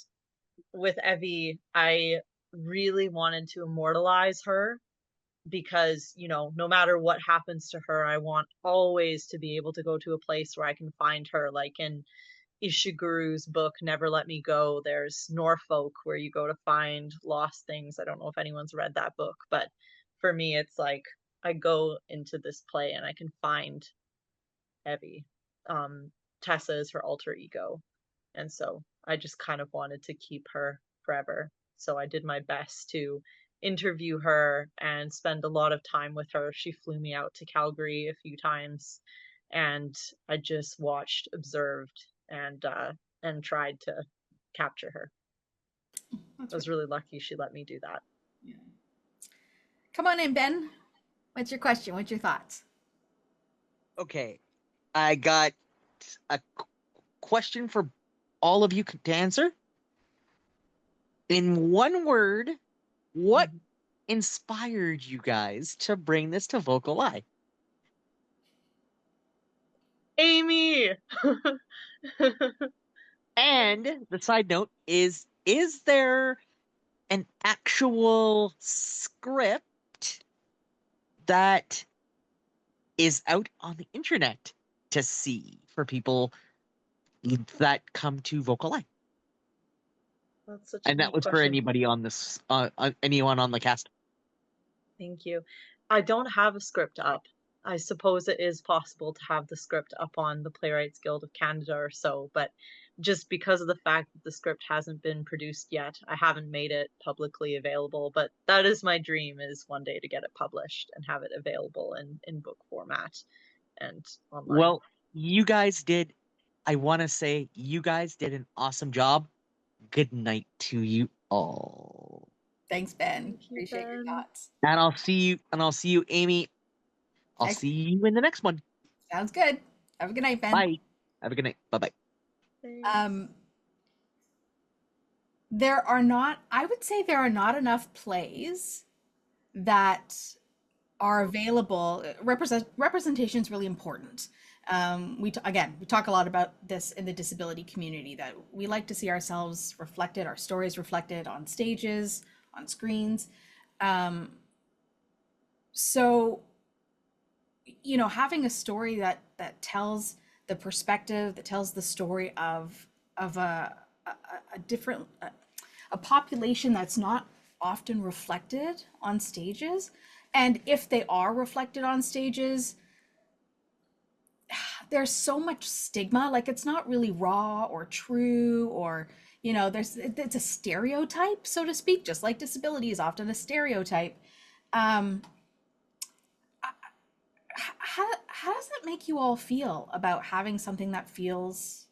with Evie, I really wanted to immortalize her because, you know, no matter what happens to her, I want always to be able to go to a place where I can find her. Like in Ishiguro's book, Never Let Me Go, there's Norfolk where you go to find lost things. I don't know if anyone's read that book, but for me, it's like I go into this play and I can find Evie. Tessa is her alter ego. And so I just kind of wanted to keep her forever. So I did my best to interview her and spend a lot of time with her. She flew me out to Calgary a few times, and I just watched, observed, and tried to capture her. That's I was really lucky she let me do that. yeah. Come on in, Ben. What's your question? What's your thoughts? Okay, I got a question for all of you to answer. In one word, what inspired you guys to bring this to VocalEye? Amy! And the side note is there an actual script that is out on the internet to see for people that come to VocalEye? That's such a And that deep was for question. anybody on this, anyone on the cast. Thank you. I don't have a script up. I suppose it is possible to have the script up on the Playwrights Guild of Canada or so, but just because of the fact that the script hasn't been produced yet, I haven't made it publicly available. But that is my dream, is one day to get it published and have it available in book format and online. Well, you guys did, I want to say, you guys did an awesome job. Good night to you all. Thanks, Ben. Thank you, Appreciate your Ben. thoughts. And I'll see you, Amy. I'll Next- see you in the next one. Sounds good. Have a good night, Ben. Bye. Have a good night. Bye-bye. Thanks. I would say there are not enough plays that are available. Representation is really important. Again, we talk a lot about this in the disability community, that we like to see ourselves reflected, our stories reflected on stages, on screens. So, having a story that tells the perspective, that tells the story of a different a population that's not often reflected on stages, and if they are reflected on stages, there's so much stigma. Like, it's not really raw or true, or it's a stereotype, so to speak, just like disability is often a stereotype. um how does that make you all feel about having something that feels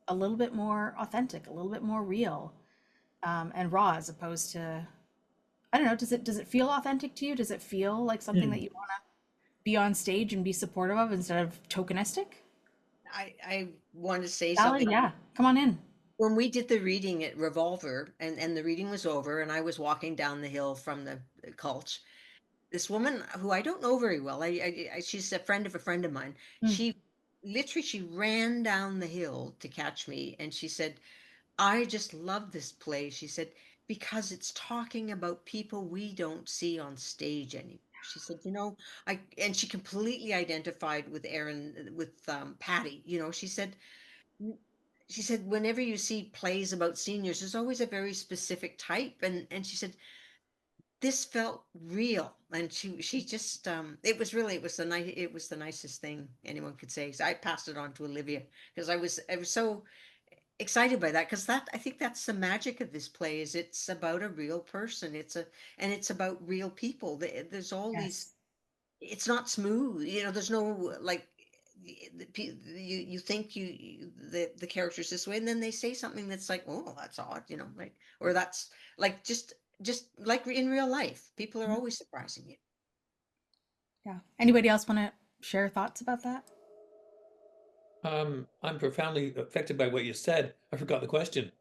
a little bit more authentic, a little bit more real, and raw, as opposed to, I don't know, does it feel authentic to you? Does it feel like something that you want to be on stage and be supportive of instead of tokenistic? I want to say Sally, something. yeah, come on in. When we did the reading at Revolver, and the reading was over, and I was walking down the hill from the Culch, this woman who I don't know very well, she's a friend of mine. Mm. She ran down the hill to catch me, and she said, I just love this play. She said, because it's talking about people we don't see on stage anymore. She said, and she completely identified with Erin, with Patty. She said, whenever you see plays about seniors, there's always a very specific type. And she said, this felt real. And she just, it was the nicest thing anyone could say. So I passed it on to Olivia because I was so excited by that, because I think that's the magic of this play. Is it's about a real person. It's about real people. There's all these, Yes. it's not smooth, there's no, like, you think the characters this way, and then they say something that's like, oh, that's odd, like, or that's like, just like in real life, people are always surprising you. Yeah. Anybody else want to share thoughts about that? I'm profoundly affected by what you said. I forgot the question.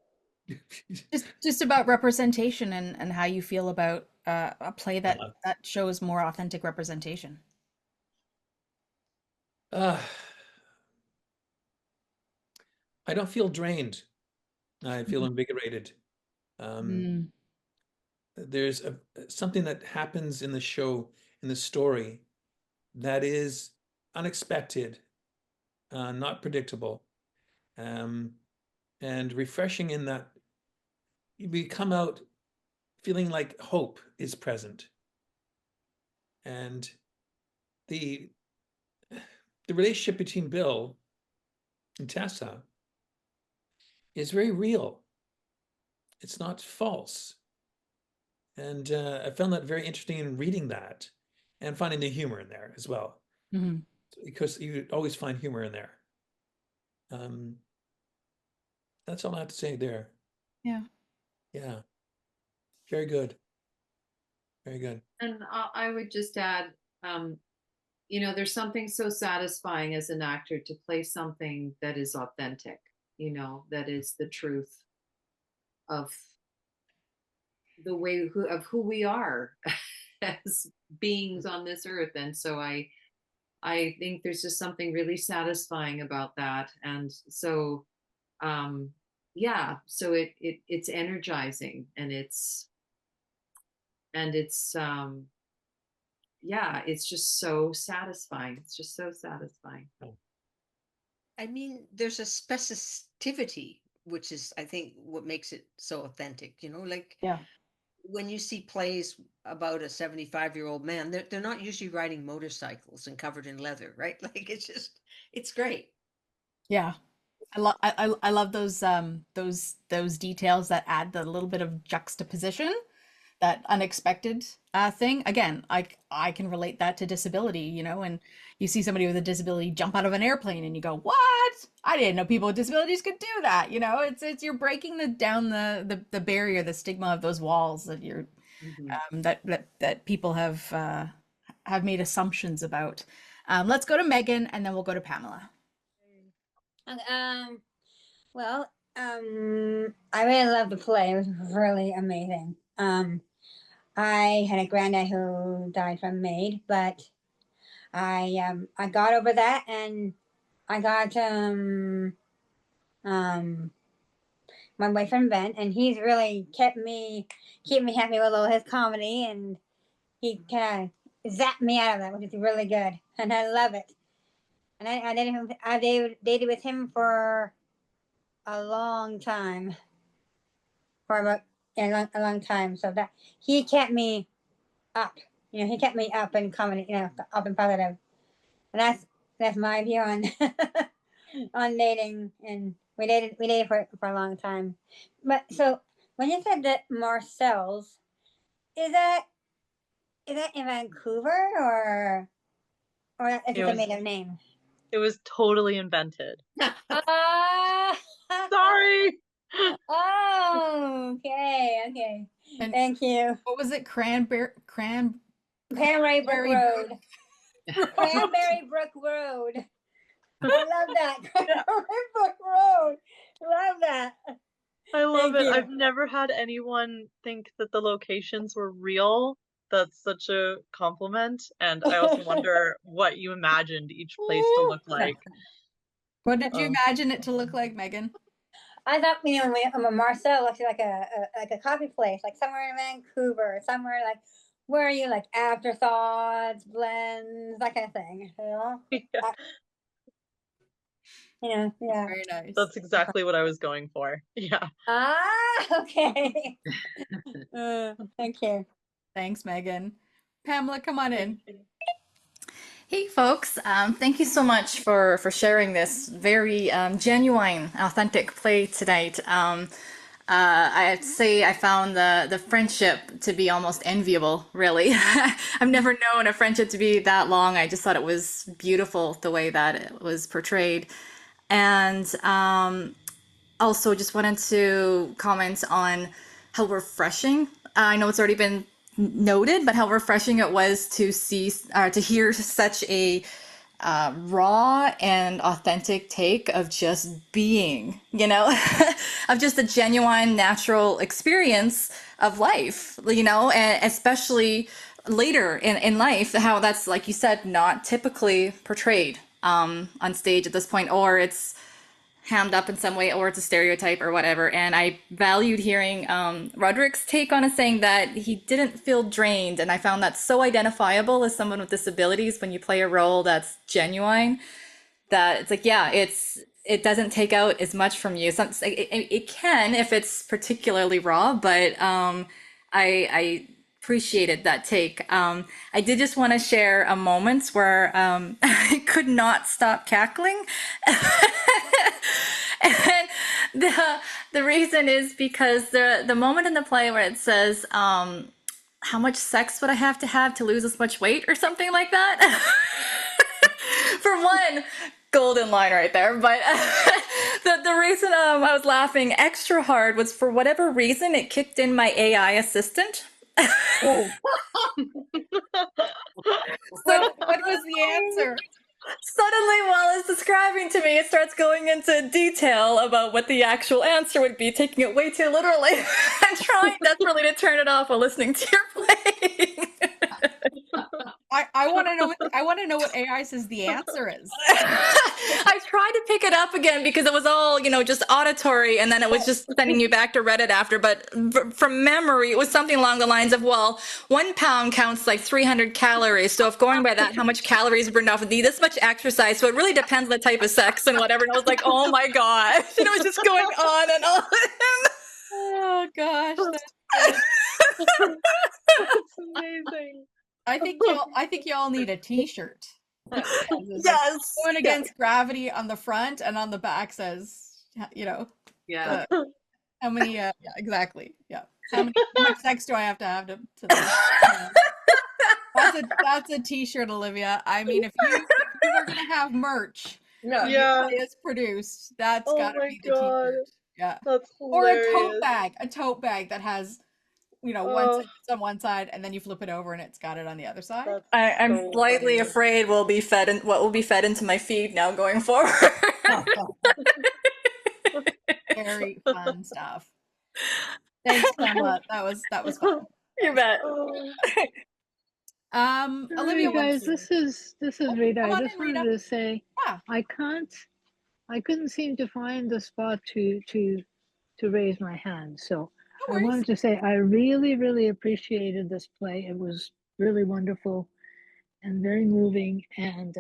Just about representation, and how you feel about a play that Uh, that shows more authentic representation. uh, I don't feel drained. I feel invigorated. Um, Mm. there's something that happens in the show, in the story, that is unexpected, not predictable, um, and refreshing in that we come out feeling like hope is present. And the the relationship between Bill and Tessa is very real. It's not false. And I found that very interesting in reading that and finding the humor in there as well, Mhm. because you always find humor in there. Um, that's all I have to say there. Yeah. Yeah, very good. Very good. And I would just add, there's something so satisfying as an actor to play something that is authentic, that is the truth of of who we are as beings on this earth. And so I think there's just something really satisfying about that. And so yeah, so it's energizing, and it's yeah, it's just so satisfying. It's just so satisfying. I mean, there's a specificity, which is, I think, what makes it so authentic, like, Yeah. when you see plays about a 75-year-old man, they're not usually riding motorcycles and covered in leather, right? Like, it's great. Yeah. I love those details that add the little bit of juxtaposition, that unexpected thing. Again, I can relate that to disability, and you see somebody with a disability jump out of an airplane and you go, what? I didn't know people with disabilities could do that. It's you're breaking down the barrier, the stigma of those walls that you're Mhm. that people have made assumptions about. Let's go to Megan, and then we'll go to Pamela. Okay, well, I really loved the play. It was really amazing. I had a granddad who died from MAID, but I got over that, and I got my boyfriend Ben, and he's really kept me happy with all his comedy, and he kind of zapped me out of that, which is really good, and I love it. And I dated with him for a long time, for about a long time. So that he kept me up. He kept me up in comedy. Up and positive. And that's my view on on dating. And we dated for a long time. But so when you said that Marcel's, is that in Vancouver or is it a made up name? It was totally invented. Ah. Sorry. Oh, okay. And thank you. what was it? Cranberry Brook Road. Cranberry Brook Road. I love that. Cranberry Brook Road. Love that. I love Thank it. you. I've never had anyone think that the locations were real. That's such a compliment. And I also wonder what you imagined each place to look like. What did you imagine it to look like, Megan? I thought, Marcel looks like a coffee place, like somewhere in Vancouver, somewhere like where you like afterthoughts, blends, that kind of thing. Yeah. Yeah. Very nice. That's exactly what I was going for. Yeah. Okay. Thank you. Thanks, Megan. Pamela, come on in. Hey folks, thank you so much for sharing this very genuine, authentic play tonight. I'd say I found the friendship to be almost enviable, really. I've never known a friendship to be that long. I just thought it was beautiful the way that it was portrayed. And also just wanted to comment on how refreshing, I know it's already been noted, but how refreshing it was to to hear such a raw and authentic take of just being, of just a genuine, natural experience of life, and especially later in life, how that's, like you said, not typically portrayed on stage at this point, or it's hammed up in some way, or it's a stereotype or whatever. And I valued hearing Roderick's take on it, saying that he didn't feel drained. And I found that so identifiable as someone with disabilities when you play a role that's genuine, that it's like, yeah, it doesn't take out as much from you. It can if it's particularly raw, but I appreciated that take. I did just want to share a moment where I could not stop cackling. And the reason is because the moment in the play where it says, how much sex would I have to lose this much weight or something like that? For one, golden line right there. But the reason I was laughing extra hard was, for whatever reason, it kicked in my AI assistant. What was the answer? Suddenly, while it's describing to me, it starts going into detail about what the actual answer would be, taking it way too literally. I'm trying desperately to turn it off while listening to your play. I want to know what AI says the answer is. I tried to pick it up again because it was all, just auditory, and then it was just sending you back to Reddit after. But from memory, it was something along the lines of, well, 1 pound counts like 300 calories. So if going by that, how much calories burned off would be this much exercise. So it really depends on the type of sex and whatever. And I was like, oh my gosh. And it was just going on and on. Oh gosh. That's amazing. I think y'all need a t-shirt. Yes. Going against gravity on the front, and on the back says, Yeah. how many, yeah, exactly. Yeah. How much sex do I have to that's a t-shirt, Olivia. I mean, if you were going to have merch, Yeah. it's produced, that's gotta be the God. t-shirt. Yeah. That's Or hilarious. a tote bag that has, one side, it's on one side, and then you flip it over and it's got it on the other side. I'm so slightly funny. afraid what will be fed into my feed now going forward. Very fun stuff. Thanks, Pamela. That was fun. You bet. Olivia, Hey guys, this is Rita. come I on just in, wanted Rita. to say Yeah. I couldn't seem to find the spot to raise my hand. So No I worries. wanted to say I really appreciated this play. It was really wonderful and very moving and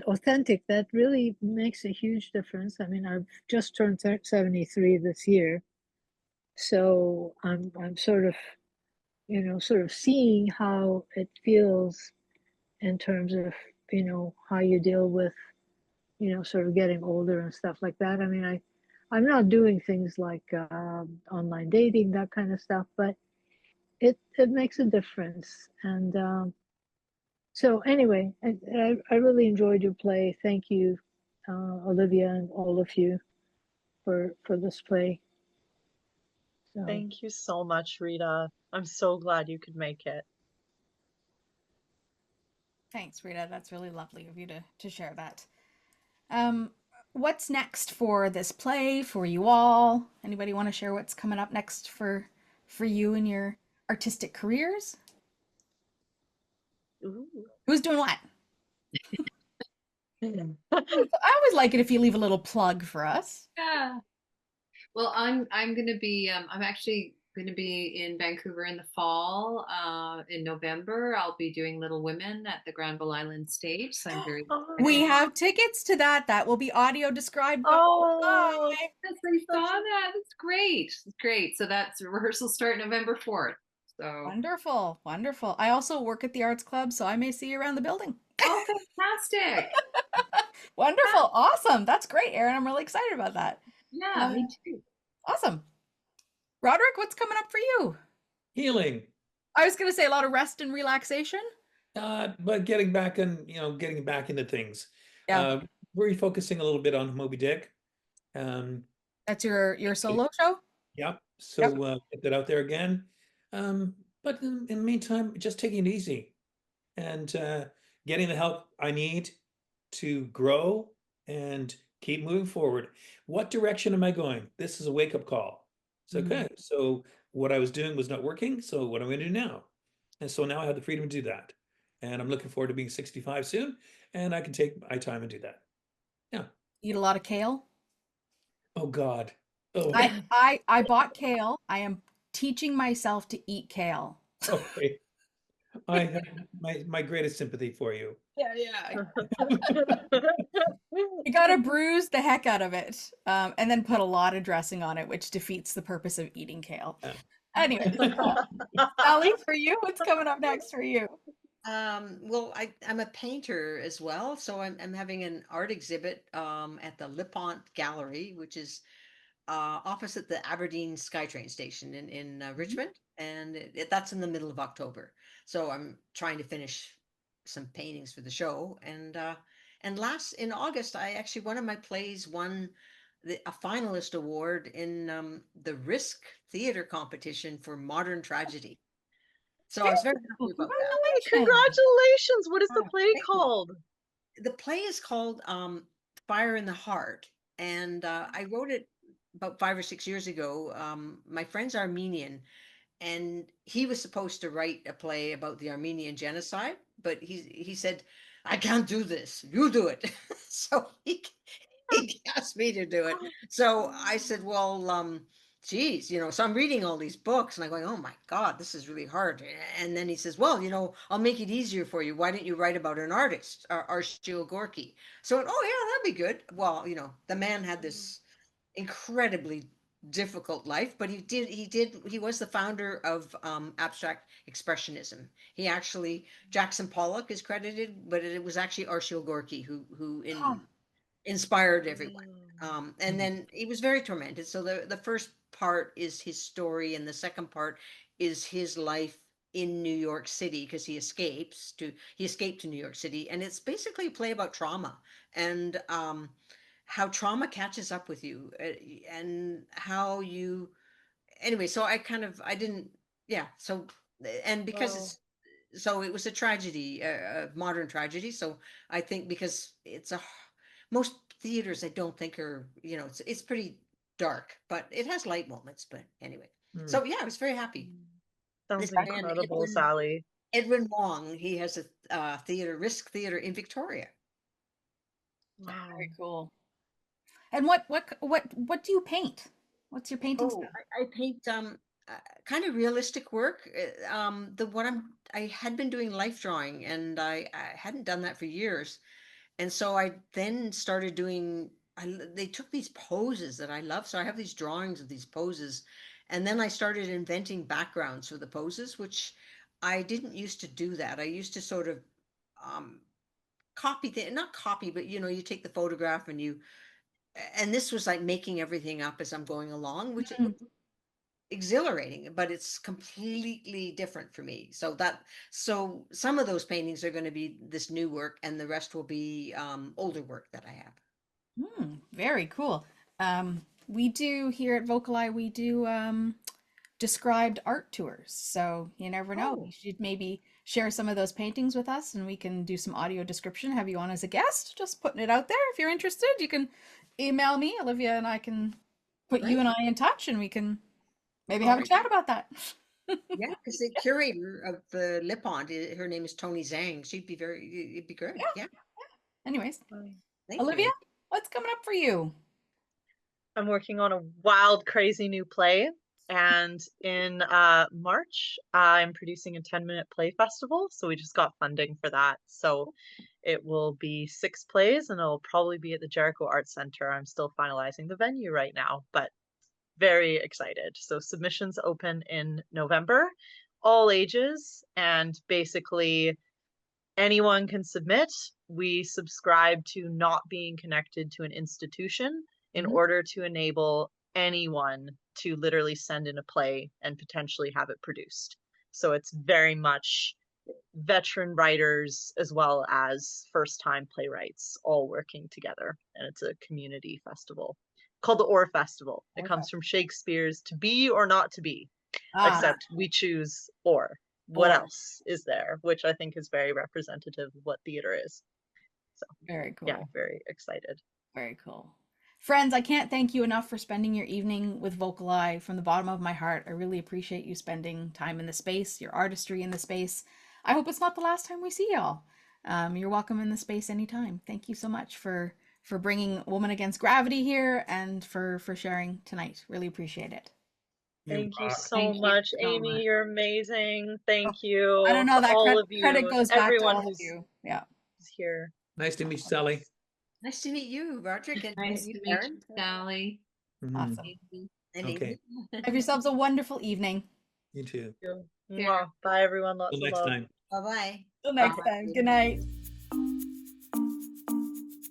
authentic. That really makes a huge difference. I mean, I've just turned 73 this year, so I'm sort of sort of seeing how it feels in terms of how you deal with sort of getting older and stuff like that. I mean, I'm not doing things like online dating, that kind of stuff, but it makes a difference. And so anyway, I really enjoyed your play. Thank you, Olivia, and all of you for this play. So. Thank you so much, Rita. I'm so glad you could make it. Thanks, Rita. That's really lovely of you to share that. What's next for this play, for you all? Anybody want to share what's coming up next for you in your artistic careers? Ooh. Who's doing what? I always like it if you leave a little plug for us. Yeah. Well, I'm gonna be I'm actually gonna be in Vancouver in the fall. In November, I'll be doing Little Women at the Granville Island stage. So I'm very We have tickets to that. That will be audio described. Oh, yes, I saw that. It's great. It's great. So that's rehearsal start November 4th. So Wonderful, wonderful. I also work at the Arts Club, so I may see you around the building. oh, fantastic. Wonderful, awesome. That's great, Erin. I'm really excited about that. Yeah, me too. Awesome. Roderick, what's coming up for you? Healing. I was going to say a lot of rest and relaxation. But getting back into things. Yeah. Refocusing a little bit on Moby Dick. That's your solo show? Yep. So get that out there again. But in the meantime, just taking it easy and getting the help I need to grow and keep moving forward. What direction am I going? This is a wake-up call. So okay, so what I was doing was not working. So what am I going to do now? And so now I have the freedom to do that. And I'm looking forward to being 65 soon, and I can take my time and do that. Yeah. Eat a lot of kale? Oh God. Oh. I bought kale. I am teaching myself to eat kale. Okay. I have my greatest sympathy for you. Yeah. You gotta bruise the heck out of it, and then put a lot of dressing on it, which defeats the purpose of eating kale. Anyway, Sally, for you, what's coming up next for you? Well, I'm a painter as well, so I'm having an art exhibit at the Lipont Gallery, which is opposite the Aberdeen SkyTrain station in Richmond, and that's in the middle of October. So I'm trying to finish some paintings for the show, and in August, I actually one of my plays won a finalist award in the Risk Theater competition for modern tragedy. So I was very happy about that. Congratulations! What is the play called? The play is called Fire in the Heart, and I wrote it about 5 or 6 years ago. My friend's Armenian, and he was supposed to write a play about the Armenian genocide, but he said, "I can't do this. You do it." So he asked me to do it. So I said, "Well, geez, so I'm reading all these books and I'm going, oh my God, this is really hard." And then he says, "Well, I'll make it easier for you. Why don't you write about an artist, Arshil Gorky?" So, oh yeah, that'd be good. Well, the man had this incredibly difficult life, but he was the founder of abstract expressionism. Jackson Pollock is credited, but it was actually Arshil Gorky who inspired everyone. And then he was very tormented. So the first part is his story, and the second part is his life in New York City, because he escaped to New York City, and it's basically a play about trauma and how trauma catches up with you, and how you anyway. So I didn't, yeah. So and because it was a tragedy, a modern tragedy. So I think because most theaters I don't think are, it's pretty dark, but it has light moments. But anyway, Mm. so yeah, I was very happy. Sounds This man, incredible, Sally. Edwin Wong, he has a Risk Theater in Victoria. Wow. Very cool. And what do you paint? What's your painting style? I paint kind of realistic work. I had been doing life drawing, and I hadn't done that for years, and so I then started doing. They took these poses that I love, so I have these drawings of these poses, and then I started inventing backgrounds for the poses, which I didn't used to do that. I used to sort of copy not copy, but you take the photograph and this was like making everything up as I'm going along, which Mhm. exhilarating, but it's completely different for me. So some of those paintings are going to be this new work, and the rest will be older work that I have. Very cool. We do here at VocalEye, we do described art tours. So you never know. You should maybe share some of those paintings with us, and we can do some audio description, have you on as a guest. Just putting it out there. If you're interested, you can email me, Olivia, and I can put you and I in touch, and we can maybe have a chat about that. Yeah, because the curator of the Lipon, her name is Tony Zhang. It'd be good. Yeah. Anyways, Thank Olivia, you. what's coming up for you? I'm working on a wild, crazy new play. And in March, I'm producing a 10-minute play festival. So we just got funding for that. So it will be 6 plays, and it'll probably be at the Jericho Arts Center. I'm still finalizing the venue right now, but very excited. So submissions open in November, all ages, and basically anyone can submit. We subscribe to not being connected to an institution in order to enable anyone to literally send in a play and potentially have it produced. So it's very much veteran writers as well as first-time playwrights all working together, and it's a community festival called the Or Festival. It comes from Shakespeare's "To be or not to be," except we choose or. What else is there? Which I think is very representative of what theater is. So very cool. Yeah, very excited. Very cool. Friends, I can't thank you enough for spending your evening with VocalEye. From the bottom of my heart, I really appreciate you spending time in the space, your artistry in the space. I hope it's not the last time we see y'all. You're welcome in the space anytime. Thank you so much for bringing Woman Against Gravity here and for sharing tonight. Really appreciate it. Thank you so much, Amy. You're amazing. Thank you. I don't know, that all of you, credit goes back to everyone all who's of you. Yeah. here. Nice to meet you, Sally. Nice to meet you, Roderick. And Nice to meet you, Sally. Awesome. Okay. Have yourselves a wonderful evening. You too. Mwah. Bye, everyone. Lots Till of next love. time. Bye-bye. Till next time. Good night.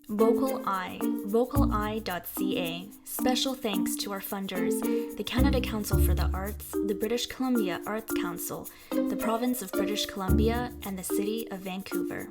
VocalEye, vocaleye.ca. Special thanks to our funders, the Canada Council for the Arts, the British Columbia Arts Council, the Province of British Columbia, and the City of Vancouver.